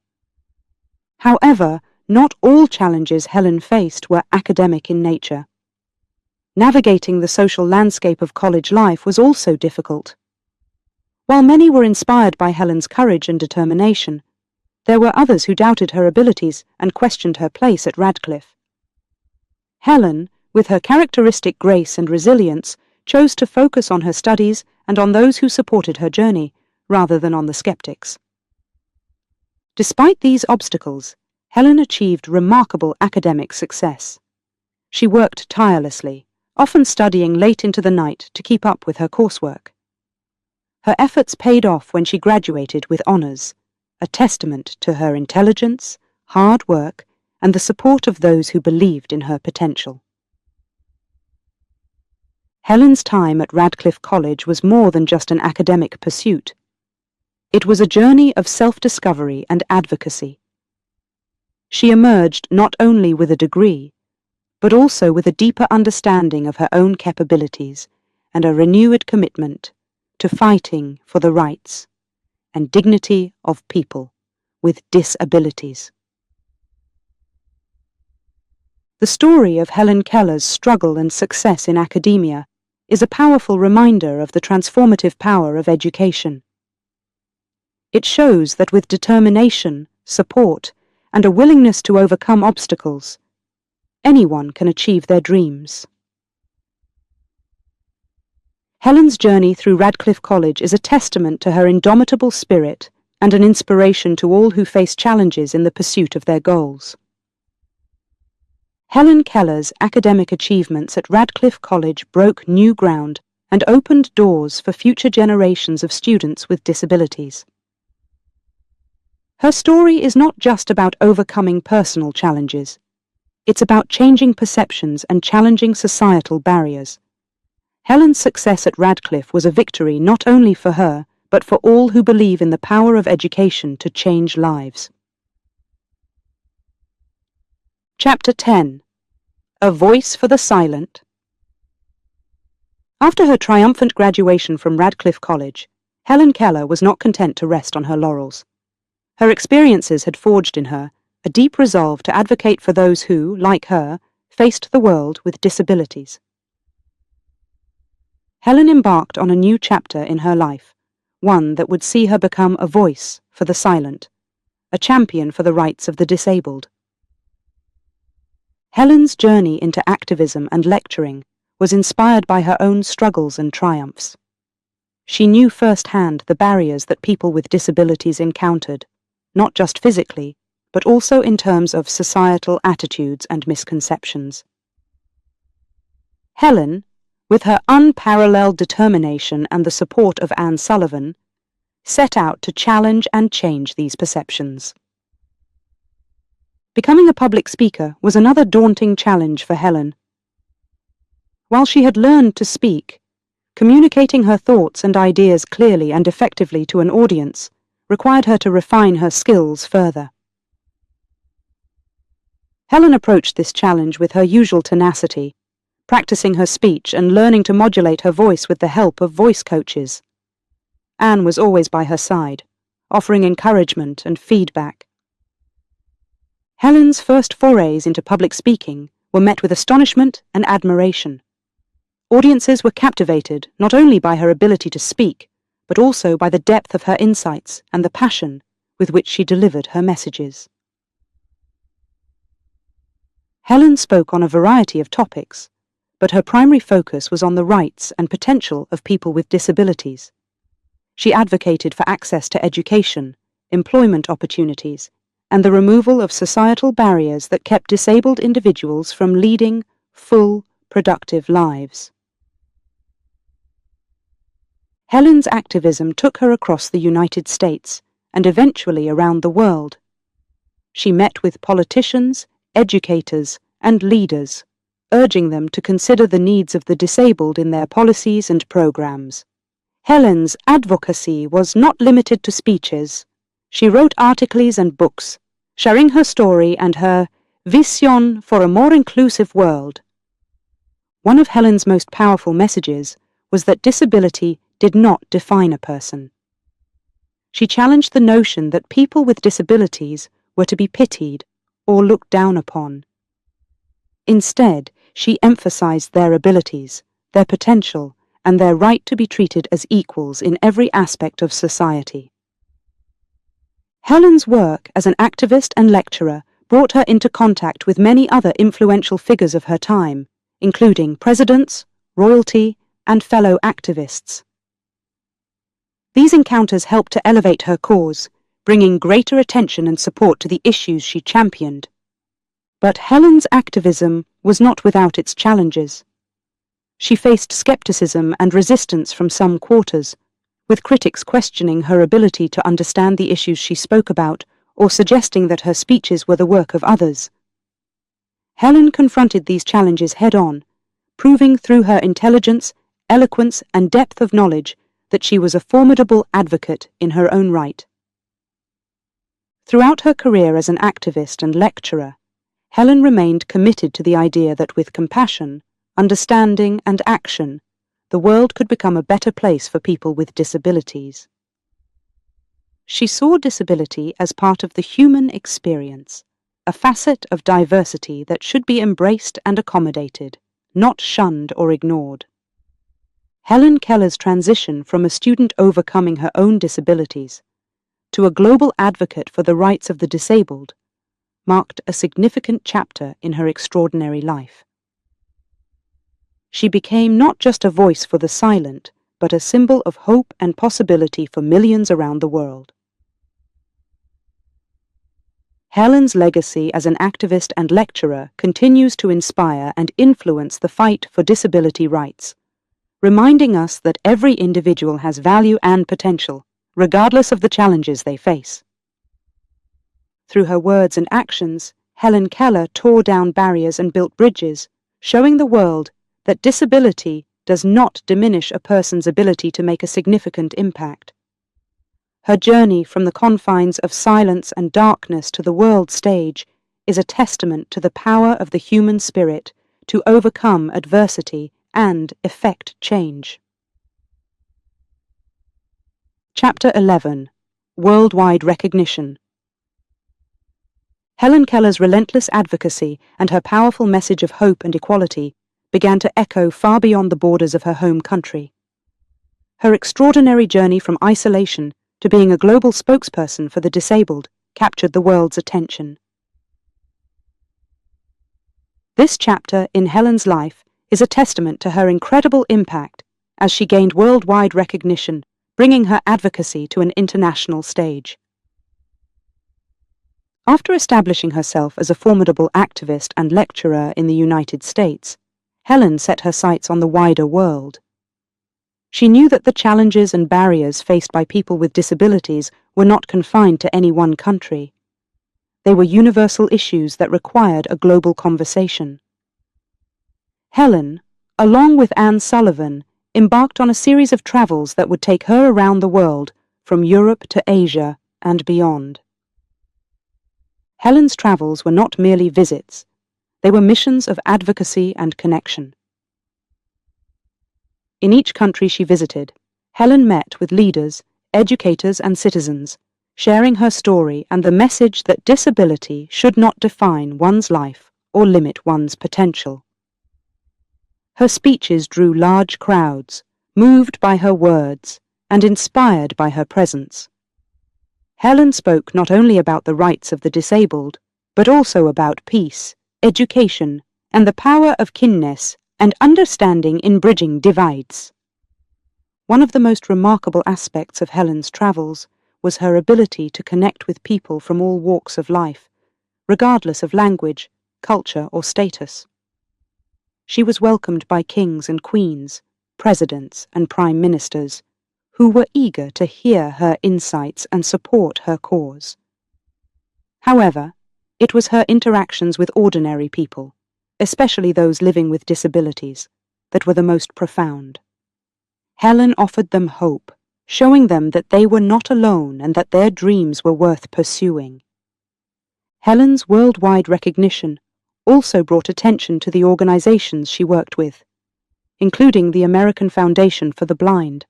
However, not all challenges Helen faced were academic in nature. Navigating the social landscape of college life was also difficult. While many were inspired by Helen's courage and determination, there were others who doubted her abilities and questioned her place at Radcliffe. Helen, with her characteristic grace and resilience, chose to focus on her studies and on those who supported her journey, rather than on the skeptics. Despite these obstacles, Helen achieved remarkable academic success. She worked tirelessly, often studying late into the night to keep up with her coursework. Her efforts paid off when she graduated with honours, a testament to her intelligence, hard work, and the support of those who believed in her potential. Helen's time at Radcliffe College was more than just an academic pursuit. It was a journey of self-discovery and advocacy. She emerged not only with a degree, but also with a deeper understanding of her own capabilities and a renewed commitment to fighting for the rights and dignity of people with disabilities. The story of Helen Keller's struggle and success in academia is a powerful reminder of the transformative power of education. It shows that with determination, support, and a willingness to overcome obstacles, anyone can achieve their dreams. Helen's journey through Radcliffe College is a testament to her indomitable spirit and an inspiration to all who face challenges in the pursuit of their goals. Helen Keller's academic achievements at Radcliffe College broke new ground and opened doors for future generations of students with disabilities. Her story is not just about overcoming personal challenges. It's about changing perceptions and challenging societal barriers. Helen's success at Radcliffe was a victory not only for her, but for all who believe in the power of education to change lives. Chapter 10. A Voice for the Silent. After her triumphant graduation from Radcliffe College, Helen Keller was not content to rest on her laurels. Her experiences had forged in her a deep resolve to advocate for those who, like her, faced the world with disabilities. Helen embarked on a new chapter in her life, one that would see her become a voice for the silent, a champion for the rights of the disabled. Helen's journey into activism and lecturing was inspired by her own struggles and triumphs. She knew firsthand the barriers that people with disabilities encountered, not just physically, but also in terms of societal attitudes and misconceptions. Helen, with her unparalleled determination and the support of Anne Sullivan, set out to challenge and change these perceptions. Becoming a public speaker was another daunting challenge for Helen. While she had learned to speak, communicating her thoughts and ideas clearly and effectively to an audience required her to refine her skills further. Helen approached this challenge with her usual tenacity, practicing her speech and learning to modulate her voice with the help of voice coaches. Anne was always by her side, offering encouragement and feedback. Helen's first forays into public speaking were met with astonishment and admiration. Audiences were captivated not only by her ability to speak, but also by the depth of her insights and the passion with which she delivered her messages. Helen spoke on a variety of topics, but her primary focus was on the rights and potential of people with disabilities. She advocated for access to education, employment opportunities, and the removal of societal barriers that kept disabled individuals from leading full, productive lives. Helen's activism took her across the United States and eventually around the world. She met with politicians, educators, and leaders, urging them to consider the needs of the disabled in their policies and programs. Helen's advocacy was not limited to speeches. She wrote articles and books, sharing her story and her vision for a more inclusive world. One of Helen's most powerful messages was that disability did not define a person. She challenged the notion that people with disabilities were to be pitied or looked down upon. Instead, she emphasized their abilities, their potential, and their right to be treated as equals in every aspect of society. Helen's work as an activist and lecturer brought her into contact with many other influential figures of her time, including presidents, royalty, and fellow activists. These encounters helped to elevate her cause, bringing greater attention and support to the issues she championed. But Helen's activism was not without its challenges. She faced skepticism and resistance from some quarters, with critics questioning her ability to understand the issues she spoke about or suggesting that her speeches were the work of others. Helen confronted these challenges head-on, proving through her intelligence, eloquence, and depth of knowledge that she was a formidable advocate in her own right. Throughout her career as an activist and lecturer, Helen remained committed to the idea that with compassion, understanding, and action, the world could become a better place for people with disabilities. She saw disability as part of the human experience, a facet of diversity that should be embraced and accommodated, not shunned or ignored. Helen Keller's transition from a student overcoming her own disabilities to a global advocate for the rights of the disabled marked a significant chapter in her extraordinary life. She became not just a voice for the silent, but a symbol of hope and possibility for millions around the world. Helen's legacy as an activist and lecturer continues to inspire and influence the fight for disability rights, reminding us that every individual has value and potential, regardless of the challenges they face. Through her words and actions, Helen Keller tore down barriers and built bridges, showing the world that disability does not diminish a person's ability to make a significant impact. Her journey from the confines of silence and darkness to the world stage is a testament to the power of the human spirit to overcome adversity and effect change. Chapter 11. Worldwide Recognition. Helen Keller's relentless advocacy and her powerful message of hope and equality began to echo far beyond the borders of her home country. Her extraordinary journey from isolation to being a global spokesperson for the disabled captured the world's attention. This chapter in Helen's life is a testament to her incredible impact as she gained worldwide recognition, bringing her advocacy to an international stage. After establishing herself as a formidable activist and lecturer in the United States, Helen set her sights on the wider world. She knew that the challenges and barriers faced by people with disabilities were not confined to any one country. They were universal issues that required a global conversation. Helen, along with Anne Sullivan, embarked on a series of travels that would take her around the world, from Europe to Asia and beyond. Helen's travels were not merely visits. They were missions of advocacy and connection. In each country she visited, Helen met with leaders, educators and citizens, sharing her story and the message that disability should not define one's life or limit one's potential. Her speeches drew large crowds, moved by her words and inspired by her presence. Helen spoke not only about the rights of the disabled, but also about peace, education, and the power of kindness and understanding in bridging divides. One of the most remarkable aspects of Helen's travels was her ability to connect with people from all walks of life, regardless of language, culture, or status. She was welcomed by kings and queens, presidents and prime ministers, who were eager to hear her insights and support her cause. However, it was her interactions with ordinary people, especially those living with disabilities, that were the most profound. Helen offered them hope, showing them that they were not alone and that their dreams were worth pursuing. Helen's worldwide recognition also brought attention to the organizations she worked with, including the American Foundation for the Blind.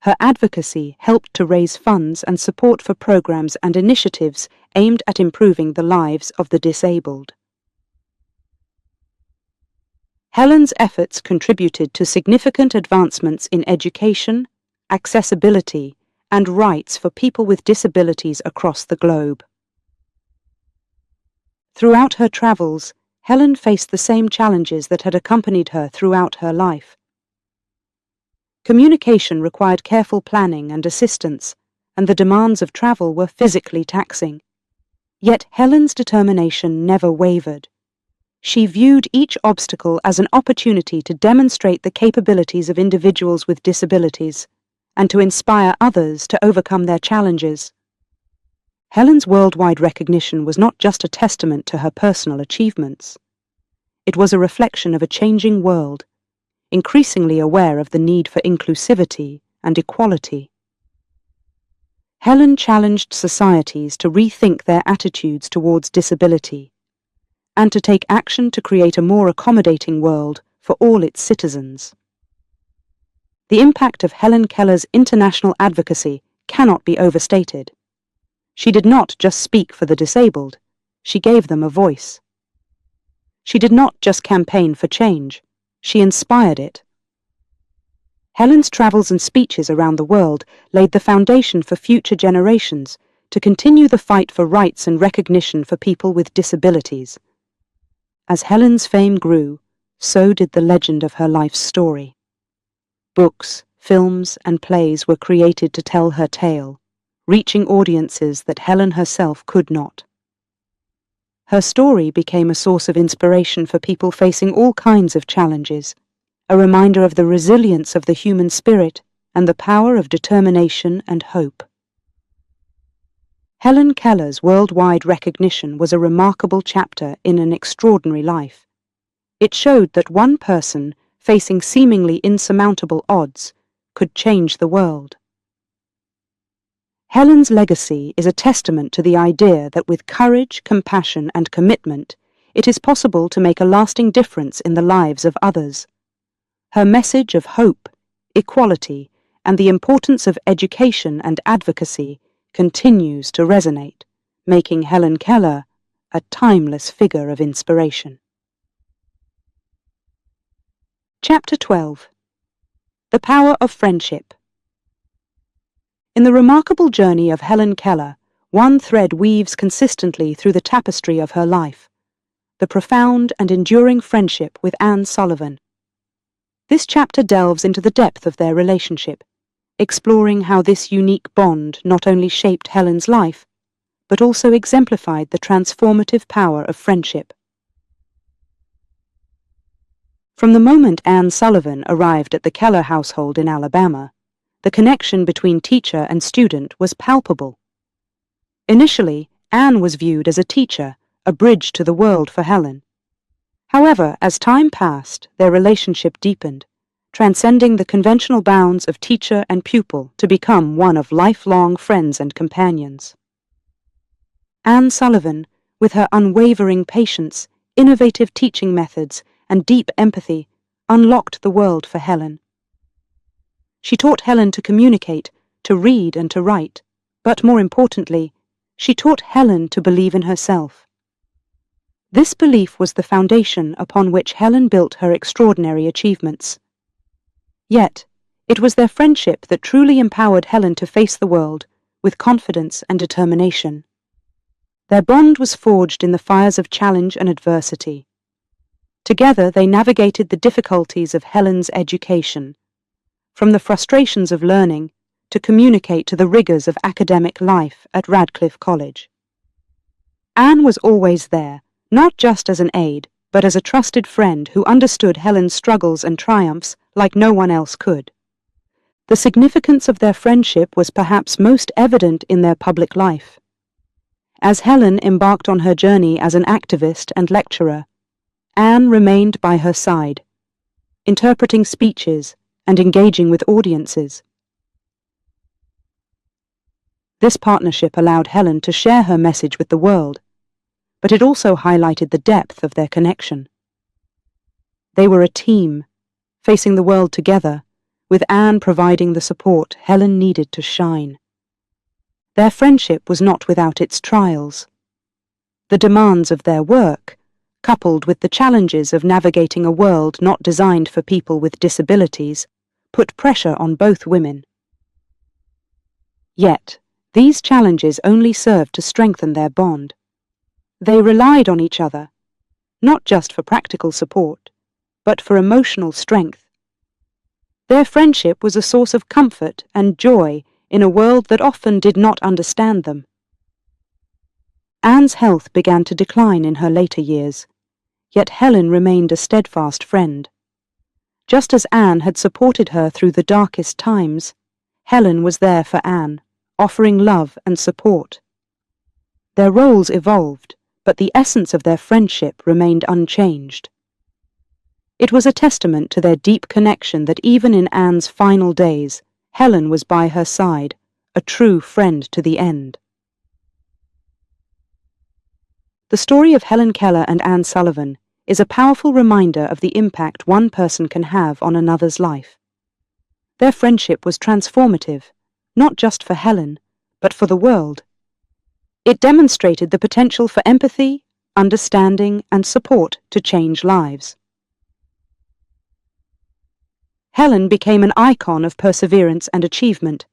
Her advocacy helped to raise funds and support for programs and initiatives aimed at improving the lives of the disabled. Helen's efforts contributed to significant advancements in education, accessibility, and rights for people with disabilities across the globe. Throughout her travels, Helen faced the same challenges that had accompanied her throughout her life. Communication required careful planning and assistance, and the demands of travel were physically taxing. Yet Helen's determination never wavered. She viewed each obstacle as an opportunity to demonstrate the capabilities of individuals with disabilities and to inspire others to overcome their challenges. Helen's worldwide recognition was not just a testament to her personal achievements. It was a reflection of a changing world, increasingly aware of the need for inclusivity and equality. Helen challenged societies to rethink their attitudes towards disability and to take action to create a more accommodating world for all its citizens. The impact of Helen Keller's international advocacy cannot be overstated. She did not just speak for the disabled, she gave them a voice. She did not just campaign for change, she inspired it. Helen's travels and speeches around the world laid the foundation for future generations to continue the fight for rights and recognition for people with disabilities. As Helen's fame grew, so did the legend of her life's story. Books, films, and plays were created to tell her tale, reaching audiences that Helen herself could not. Her story became a source of inspiration for people facing all kinds of challenges, a reminder of the resilience of the human spirit and the power of determination and hope. Helen Keller's worldwide recognition was a remarkable chapter in an extraordinary life. It showed that one person, facing seemingly insurmountable odds, could change the world. Helen's legacy is a testament to the idea that with courage, compassion, and commitment, it is possible to make a lasting difference in the lives of others. Her message of hope, equality, and the importance of education and advocacy continues to resonate, making Helen Keller a timeless figure of inspiration. Chapter 12. The Power of Friendship. In the remarkable journey of Helen Keller, one thread weaves consistently through the tapestry of her life: the profound and enduring friendship with Anne Sullivan. This chapter delves into the depth of their relationship, exploring how this unique bond not only shaped Helen's life, but also exemplified the transformative power of friendship. From the moment Anne Sullivan arrived at the Keller household in Alabama, the connection between teacher and student was palpable. Initially, Anne was viewed as a teacher, a bridge to the world for Helen. However, as time passed, their relationship deepened, transcending the conventional bounds of teacher and pupil to become one of lifelong friends and companions. Anne Sullivan, with her unwavering patience, innovative teaching methods, and deep empathy, unlocked the world for Helen. She taught Helen to communicate, to read and to write, but more importantly, she taught Helen to believe in herself. This belief was the foundation upon which Helen built her extraordinary achievements. Yet, it was their friendship that truly empowered Helen to face the world with confidence and determination. Their bond was forged in the fires of challenge and adversity. Together they navigated the difficulties of Helen's education, from the frustrations of learning to communicate to the rigors of academic life at Radcliffe College. Anne was always there, not just as an aide, but as a trusted friend who understood Helen's struggles and triumphs like no one else could. The significance of their friendship was perhaps most evident in their public life. As Helen embarked on her journey as an activist and lecturer, Anne remained by her side, interpreting speeches and engaging with audiences. This partnership allowed Helen to share her message with the world, but it also highlighted the depth of their connection. They were a team, facing the world together, with Anne providing the support Helen needed to shine. Their friendship was not without its trials. The demands of their work, coupled with the challenges of navigating a world not designed for people with disabilities, put pressure on both women. Yet, these challenges only served to strengthen their bond. They relied on each other, not just for practical support, but for emotional strength. Their friendship was a source of comfort and joy in a world that often did not understand them. Anne's health began to decline in her later years, yet Helen remained a steadfast friend. Just as Anne had supported her through the darkest times, Helen was there for Anne, offering love and support. Their roles evolved, but the essence of their friendship remained unchanged. It was a testament to their deep connection that even in Anne's final days, Helen was by her side, a true friend to the end. The story of Helen Keller and Anne Sullivan is a powerful reminder of the impact one person can have on another's life. Their friendship was transformative, not just for Helen, but for the world. It demonstrated the potential for empathy, understanding, and support to change lives. Helen became an icon of perseverance and achievement,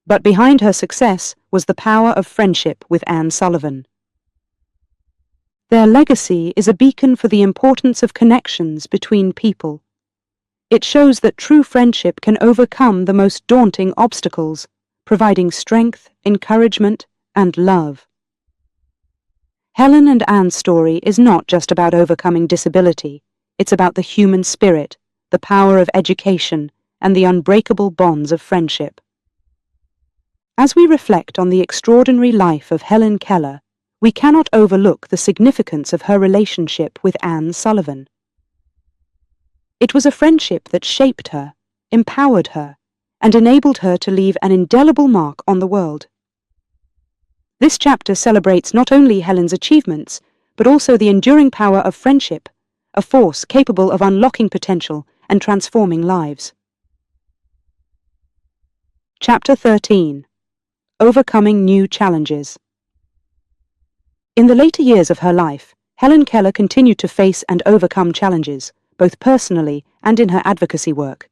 but behind her success was the power of friendship with Anne Sullivan. Their legacy is a beacon for the importance of connections between people. It shows that true friendship can overcome the most daunting obstacles, providing strength, encouragement, and love. Helen and Anne's story is not just about overcoming disability, it's about the human spirit, the power of education, and the unbreakable bonds of friendship. As we reflect on the extraordinary life of Helen Keller, we cannot overlook the significance of her relationship with Anne Sullivan. It was a friendship that shaped her, empowered her, and enabled her to leave an indelible mark on the world. This chapter celebrates not only Helen's achievements, but also the enduring power of friendship, a force capable of unlocking potential and transforming lives. Chapter 13. Overcoming New Challenges. In the later years of her life, Helen Keller continued to face and overcome challenges, both personally and in her advocacy work.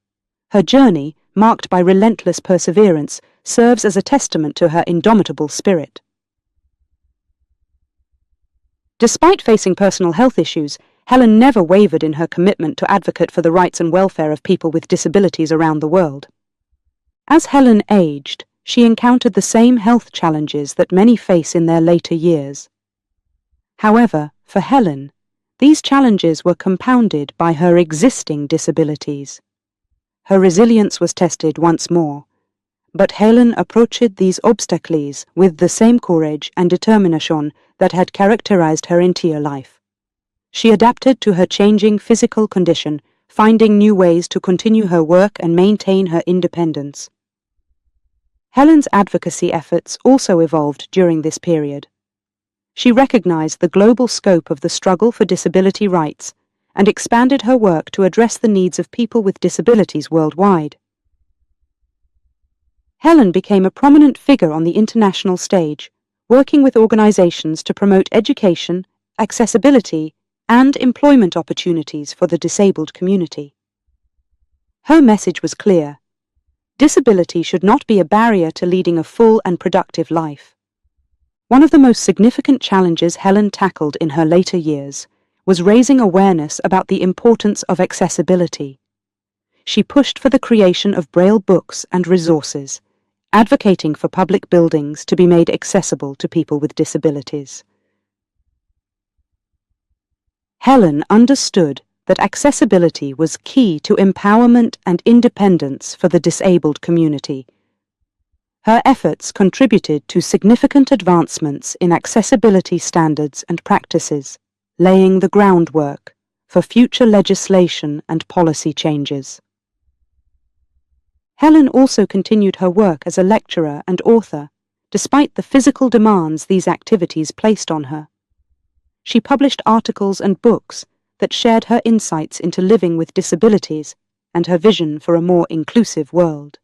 Her journey, marked by relentless perseverance, serves as a testament to her indomitable spirit. Despite facing personal health issues, Helen never wavered in her commitment to advocate for the rights and welfare of people with disabilities around the world. As Helen aged, she encountered the same health challenges that many face in their later years. However, for Helen, these challenges were compounded by her existing disabilities. Her resilience was tested once more, but Helen approached these obstacles with the same courage and determination that had characterized her entire life. She adapted to her changing physical condition, finding new ways to continue her work and maintain her independence. Helen's advocacy efforts also evolved during this period. She recognized the global scope of the struggle for disability rights and expanded her work to address the needs of people with disabilities worldwide. Helen became a prominent figure on the international stage, working with organizations to promote education, accessibility, and employment opportunities for the disabled community. Her message was clear: disability should not be a barrier to leading a full and productive life. One of the most significant challenges Helen tackled in her later years was raising awareness about the importance of accessibility. She pushed for the creation of Braille books and resources, advocating for public buildings to be made accessible to people with disabilities. Helen understood that accessibility was key to empowerment and independence for the disabled community. Her efforts contributed to significant advancements in accessibility standards and practices, laying the groundwork for future legislation and policy changes. Helen also continued her work as a lecturer and author, despite the physical demands these activities placed on her. She published articles and books that shared her insights into living with disabilities and her vision for a more inclusive world.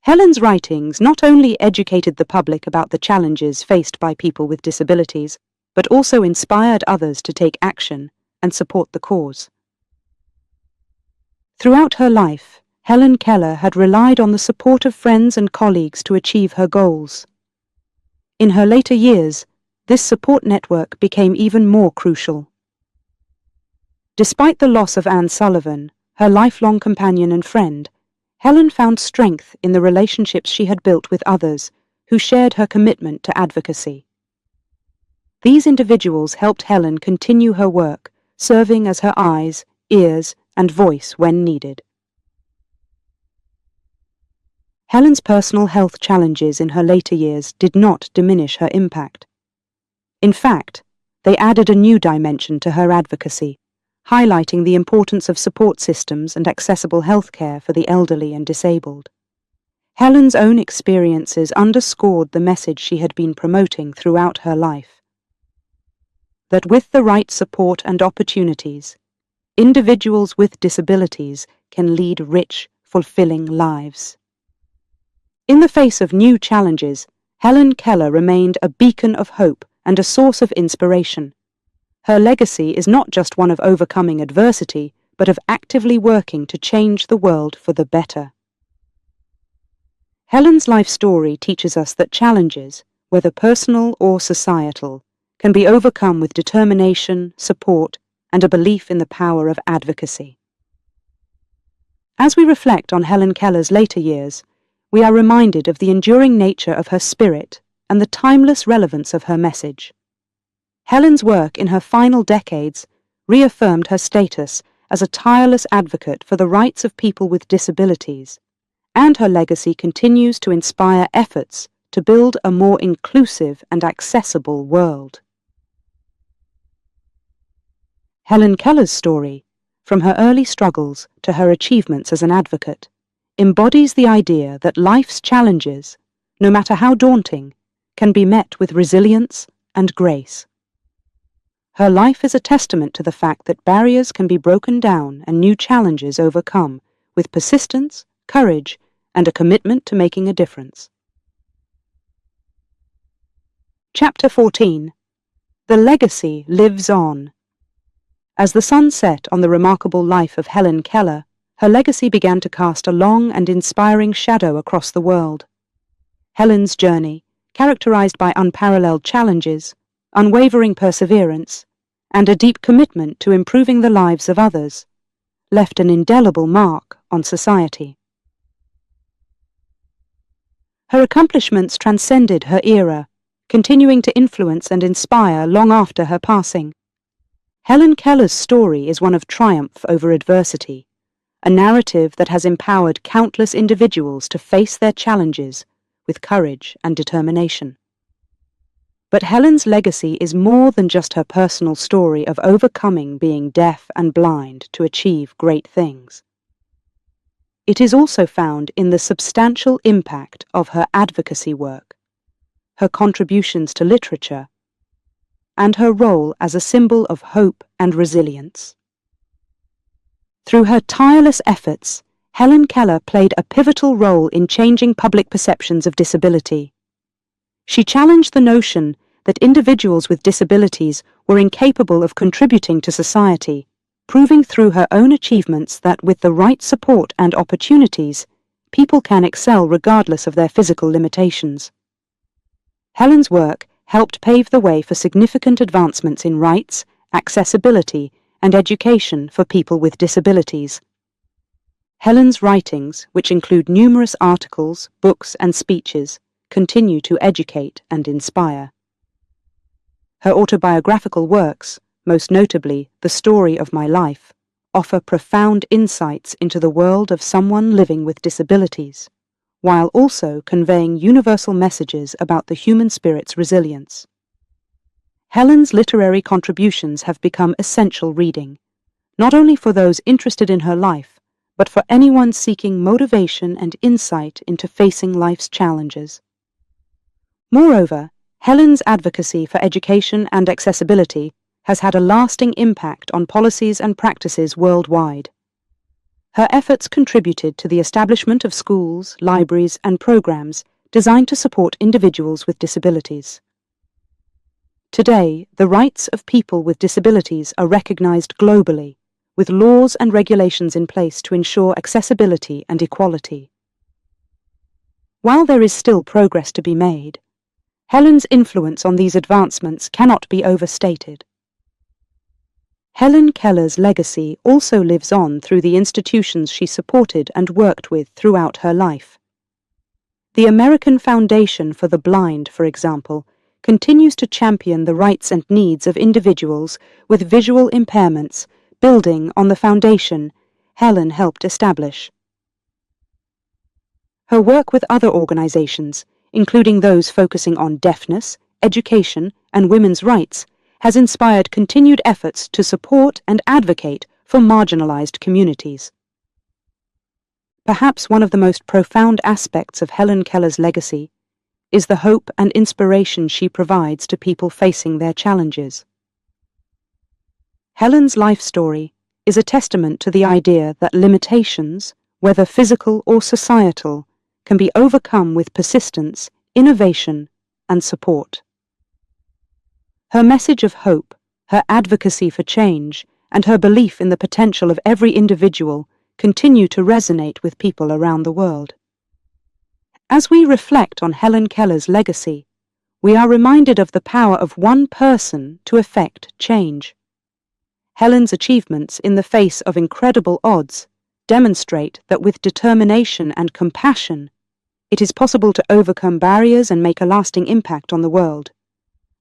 Helen's writings not only educated the public about the challenges faced by people with disabilities, but also inspired others to take action and support the cause. Throughout her life, Helen Keller had relied on the support of friends and colleagues to achieve her goals. In her later years, this support network became even more crucial. Despite the loss of Anne Sullivan, her lifelong companion and friend, Helen found strength in the relationships she had built with others who shared her commitment to advocacy. These individuals helped Helen continue her work, serving as her eyes, ears, and voice when needed. Helen's personal health challenges in her later years did not diminish her impact. In fact, they added a new dimension to her advocacy, highlighting the importance of support systems and accessible healthcare for the elderly and disabled. Helen's own experiences underscored the message she had been promoting throughout her life: that with the right support and opportunities, individuals with disabilities can lead rich, fulfilling lives. In the face of new challenges, Helen Keller remained a beacon of hope and a source of inspiration. Her legacy is not just one of overcoming adversity, but of actively working to change the world for the better. Helen's life story teaches us that challenges, whether personal or societal, can be overcome with determination, support, and a belief in the power of advocacy. As we reflect on Helen Keller's later years, we are reminded of the enduring nature of her spirit and the timeless relevance of her message. Helen's work in her final decades reaffirmed her status as a tireless advocate for the rights of people with disabilities, and her legacy continues to inspire efforts to build a more inclusive and accessible world. Helen Keller's story, from her early struggles to her achievements as an advocate, embodies the idea that life's challenges, no matter how daunting, can be met with resilience and grace. Her life is a testament to the fact that barriers can be broken down and new challenges overcome with persistence, courage, and a commitment to making a difference. Chapter 14. The Legacy Lives On. As the sun set on the remarkable life of Helen Keller, her legacy began to cast a long and inspiring shadow across the world. Helen's journey, characterized by unparalleled challenges, unwavering perseverance, and a deep commitment to improving the lives of others, left an indelible mark on society. Her accomplishments transcended her era, continuing to influence and inspire long after her passing. Helen Keller's story is one of triumph over adversity, a narrative that has empowered countless individuals to face their challenges with courage and determination. But Helen's legacy is more than just her personal story of overcoming being deaf and blind to achieve great things. It is also found in the substantial impact of her advocacy work, her contributions to literature, and her role as a symbol of hope and resilience. Through her tireless efforts, Helen Keller played a pivotal role in changing public perceptions of disability. She challenged the notion that individuals with disabilities were incapable of contributing to society, proving through her own achievements that with the right support and opportunities, people can excel regardless of their physical limitations. Helen's work helped pave the way for significant advancements in rights, accessibility, and education for people with disabilities. Helen's writings, which include numerous articles, books, and speeches, continue to educate and inspire. Her autobiographical works, most notably The Story of My Life, offer profound insights into the world of someone living with disabilities, while also conveying universal messages about the human spirit's resilience. Helen's literary contributions have become essential reading, not only for those interested in her life, but for anyone seeking motivation and insight into facing life's challenges. Moreover, Helen's advocacy for education and accessibility has had a lasting impact on policies and practices worldwide. Her efforts contributed to the establishment of schools, libraries, and programs designed to support individuals with disabilities. Today, the rights of people with disabilities are recognized globally, with laws and regulations in place to ensure accessibility and equality. While there is still progress to be made, Helen's influence on these advancements cannot be overstated. Helen Keller's legacy also lives on through the institutions she supported and worked with throughout her life. The American Foundation for the Blind, for example, continues to champion the rights and needs of individuals with visual impairments, building on the foundation Helen helped establish. Her work with other organizations, including those focusing on deafness, education, and women's rights, has inspired continued efforts to support and advocate for marginalized communities. Perhaps one of the most profound aspects of Helen Keller's legacy is the hope and inspiration she provides to people facing their challenges. Helen's life story is a testament to the idea that limitations, whether physical or societal, can be overcome with persistence, innovation, and support. Her message of hope, her advocacy for change, and her belief in the potential of every individual continue to resonate with people around the world. As we reflect on Helen Keller's legacy, we are reminded of the power of one person to effect change. Helen's achievements in the face of incredible odds demonstrate that with determination and compassion, it is possible to overcome barriers and make a lasting impact on the world.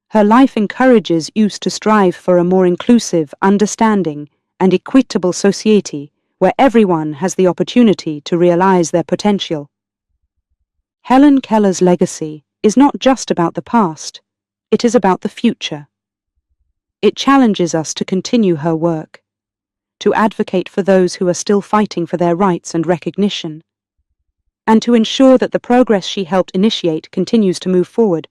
Her life encourages youth to strive for a more inclusive, understanding, and equitable society where everyone has the opportunity to realize their potential. Helen Keller's legacy is not just about the past, it is about the future. It challenges us to continue her work, to advocate for those who are still fighting for their rights and recognition, and to ensure that the progress she helped initiate continues to move forward.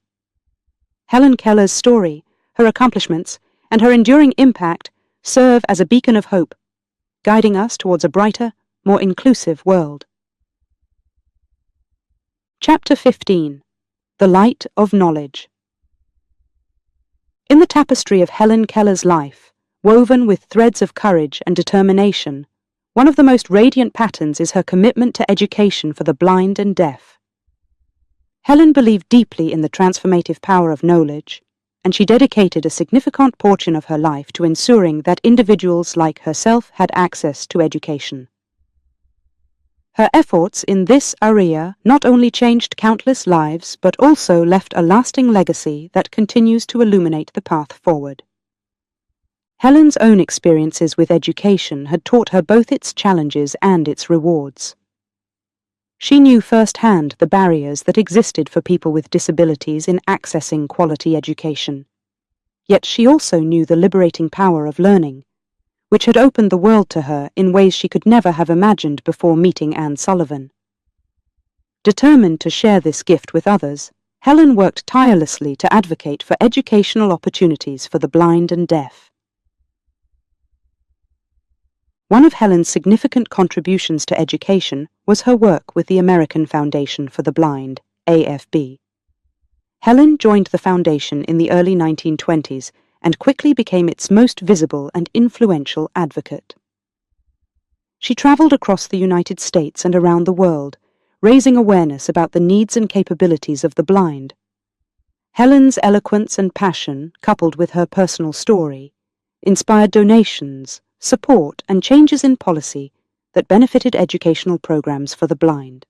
Helen Keller's story, her accomplishments, and her enduring impact serve as a beacon of hope, guiding us towards a brighter, more inclusive world. Chapter 15. The Light of Knowledge. In the tapestry of Helen Keller's life, woven with threads of courage and determination, one of the most radiant patterns is her commitment to education for the blind and deaf. Helen believed deeply in the transformative power of knowledge, and she dedicated a significant portion of her life to ensuring that individuals like herself had access to education. Her efforts in this area not only changed countless lives, but also left a lasting legacy that continues to illuminate the path forward. Helen's own experiences with education had taught her both its challenges and its rewards. She knew firsthand the barriers that existed for people with disabilities in accessing quality education. Yet she also knew the liberating power of learning, which had opened the world to her in ways she could never have imagined before meeting Anne Sullivan. Determined to share this gift with others, Helen worked tirelessly to advocate for educational opportunities for the blind and deaf. One of Helen's significant contributions to education was her work with the American Foundation for the Blind, AFB. Helen joined the foundation in the early 1920s and quickly became its most visible and influential advocate. She traveled across the United States and around the world, raising awareness about the needs and capabilities of the blind. Helen's eloquence and passion, coupled with her personal story, inspired donations, support, and changes in policy that benefited educational programs for the blind.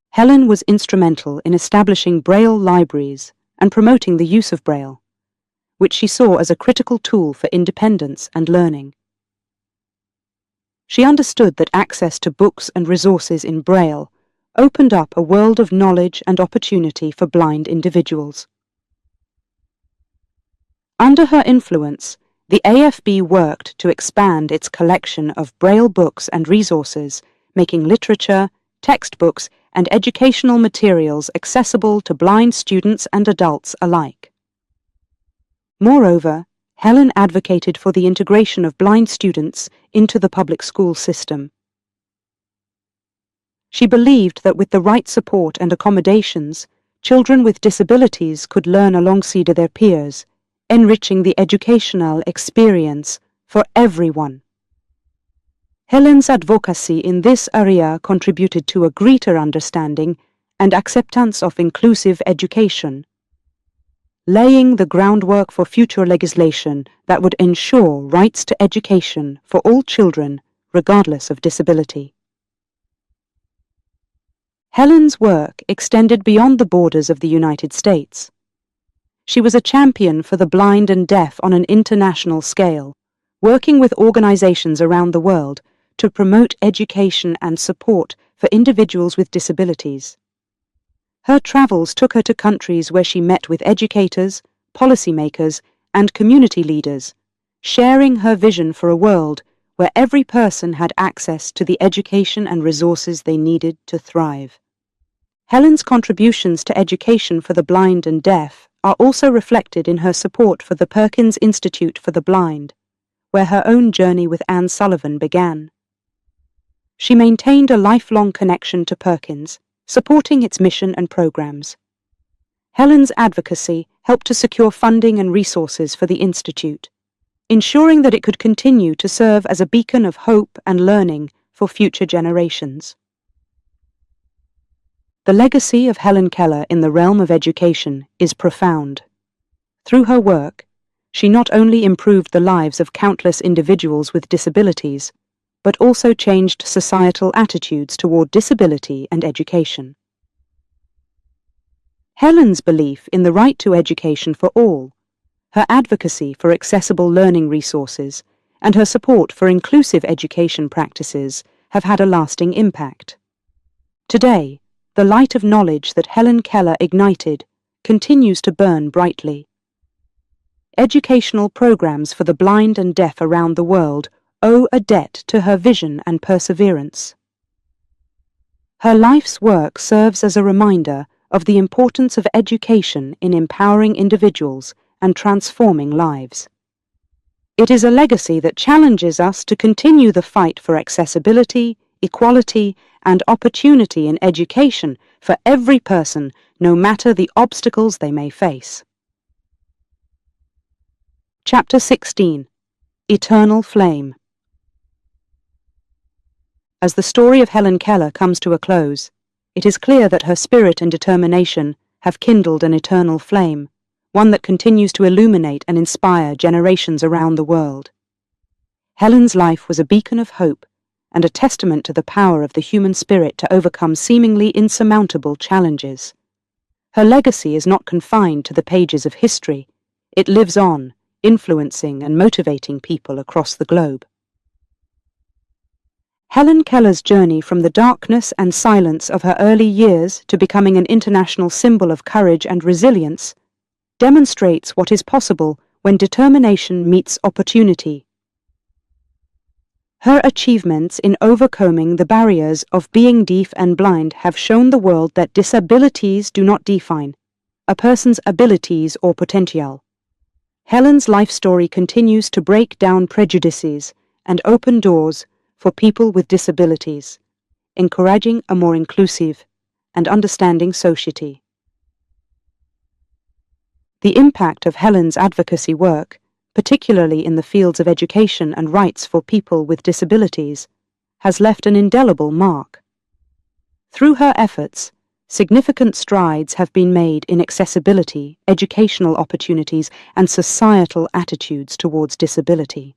Helen was instrumental in establishing Braille libraries and promoting the use of Braille, which she saw as a critical tool for independence and learning. She understood that access to books and resources in Braille opened up a world of knowledge and opportunity for blind individuals. Under her influence, the AFB worked to expand its collection of Braille books and resources, making literature, textbooks, and educational materials accessible to blind students and adults alike. Moreover, Helen advocated for the integration of blind students into the public school system. She believed that with the right support and accommodations, children with disabilities could learn alongside their peers, enriching the educational experience for everyone. Helen's advocacy in this area contributed to a greater understanding and acceptance of inclusive education, laying the groundwork for future legislation that would ensure rights to education for all children, regardless of disability. Helen's work extended beyond the borders of the United States. She was a champion for the blind and deaf on an international scale, working with organizations around the world to promote education and support for individuals with disabilities. Her travels took her to countries where she met with educators, policymakers, and community leaders, sharing her vision for a world where every person had access to the education and resources they needed to thrive. Helen's contributions to education for the blind and deaf are also reflected in her support for the Perkins Institute for the Blind, where her own journey with Anne Sullivan began. She maintained a lifelong connection to Perkins, supporting its mission and programs. Helen's advocacy helped to secure funding and resources for the Institute, ensuring that it could continue to serve as a beacon of hope and learning for future generations. The legacy of Helen Keller in the realm of education is profound. Through her work, She not only improved the lives of countless individuals with disabilities, but also changed societal attitudes toward disability and education. Helen's belief in the right to education for all, her advocacy for accessible learning resources, and her support for inclusive education practices have had a lasting impact. Today, the light of knowledge that Helen Keller ignited continues to burn brightly. Educational programs for the blind and deaf around the world owe a debt to her vision and perseverance. Her life's work serves as a reminder of the importance of education in empowering individuals and transforming lives. It is a legacy that challenges us to continue the fight for accessibility, equality, and opportunity in education for every person, no matter the obstacles they may face. Chapter 16. Eternal Flame. As the story of Helen Keller comes to a close, it is clear that her spirit and determination have kindled an eternal flame, one that continues to illuminate and inspire generations around the world. Helen's life was a beacon of hope and a testament to the power of the human spirit to overcome seemingly insurmountable challenges. Her legacy is not confined to the pages of history. It lives on, influencing and motivating people across the globe. Helen Keller's journey from the darkness and silence of her early years to becoming an international symbol of courage and resilience demonstrates what is possible when determination meets opportunity. Her achievements in overcoming the barriers of being deaf and blind have shown the world that disabilities do not define a person's abilities or potential. Helen's life story continues to break down prejudices and open doors for people with disabilities, encouraging a more inclusive and understanding society. The impact of Helen's advocacy work, particularly in the fields of education and rights for people with disabilities, has left an indelible mark. Through her efforts, significant strides have been made in accessibility, educational opportunities, and societal attitudes towards disability.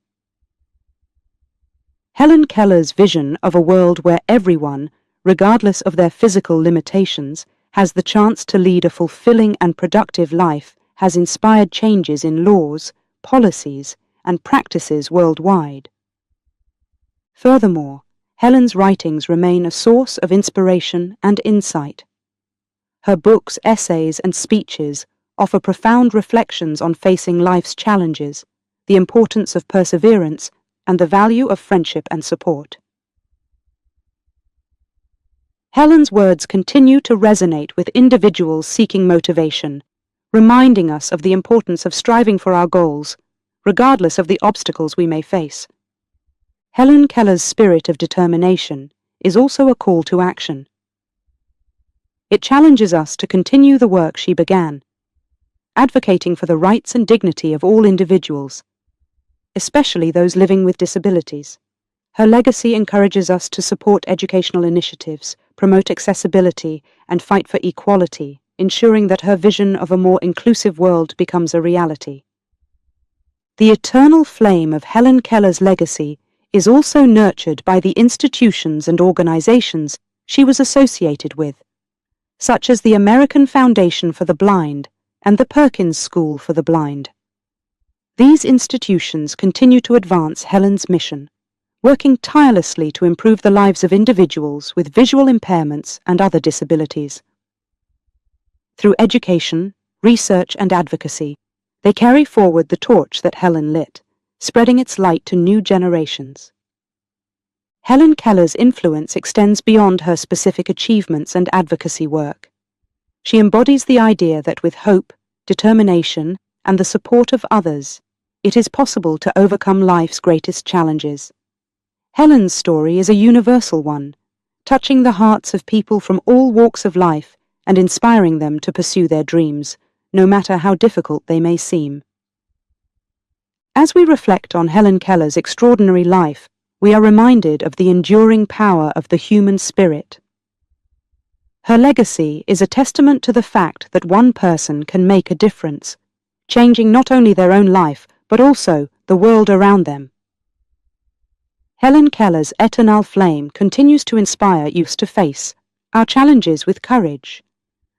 Helen Keller's vision of a world where everyone, regardless of their physical limitations, has the chance to lead a fulfilling and productive life has inspired changes in laws, policies, and practices worldwide. Furthermore, Helen's writings remain a source of inspiration and insight. Her books, essays, and speeches offer profound reflections on facing life's challenges, the importance of perseverance, and the value of friendship and support. Helen's words continue to resonate with individuals seeking motivation, reminding us of the importance of striving for our goals, regardless of the obstacles we may face. Helen Keller's spirit of determination is also a call to action. It challenges us to continue the work she began, advocating for the rights and dignity of all individuals, especially those living with disabilities. Her legacy encourages us to support educational initiatives, promote accessibility, and fight for equality, ensuring that her vision of a more inclusive world becomes a reality. The eternal flame of Helen Keller's legacy is also nurtured by the institutions and organizations she was associated with, such as the American Foundation for the Blind and the Perkins School for the Blind. These institutions continue to advance Helen's mission, working tirelessly to improve the lives of individuals with visual impairments and other disabilities. Through education, research, and advocacy, they carry forward the torch that Helen lit, spreading its light to new generations. Helen Keller's influence extends beyond her specific achievements and advocacy work. She embodies the idea that with hope, determination, and the support of others, it is possible to overcome life's greatest challenges. Helen's story is a universal one, touching the hearts of people from all walks of life and inspiring them to pursue their dreams, no matter how difficult they may seem. As we reflect on Helen Keller's extraordinary life, we are reminded of the enduring power of the human spirit. Her legacy is a testament to the fact that one person can make a difference, changing not only their own life, but also the world around them. Helen Keller's eternal flame continues to inspire youth to face our challenges with courage,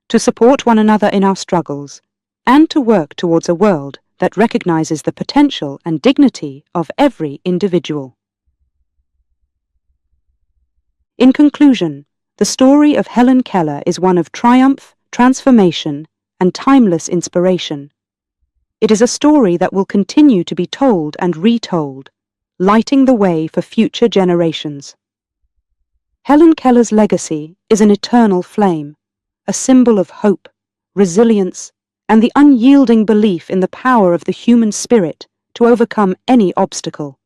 to support one another in our struggles, and to work towards a world that recognizes the potential and dignity of every individual. In conclusion, the story of Helen Keller is one of triumph, transformation, and timeless inspiration. It is a story that will continue to be told and retold, lighting the way for future generations. Helen Keller's legacy is an eternal flame, a symbol of hope, resilience, and the unyielding belief in the power of the human spirit to overcome any obstacle.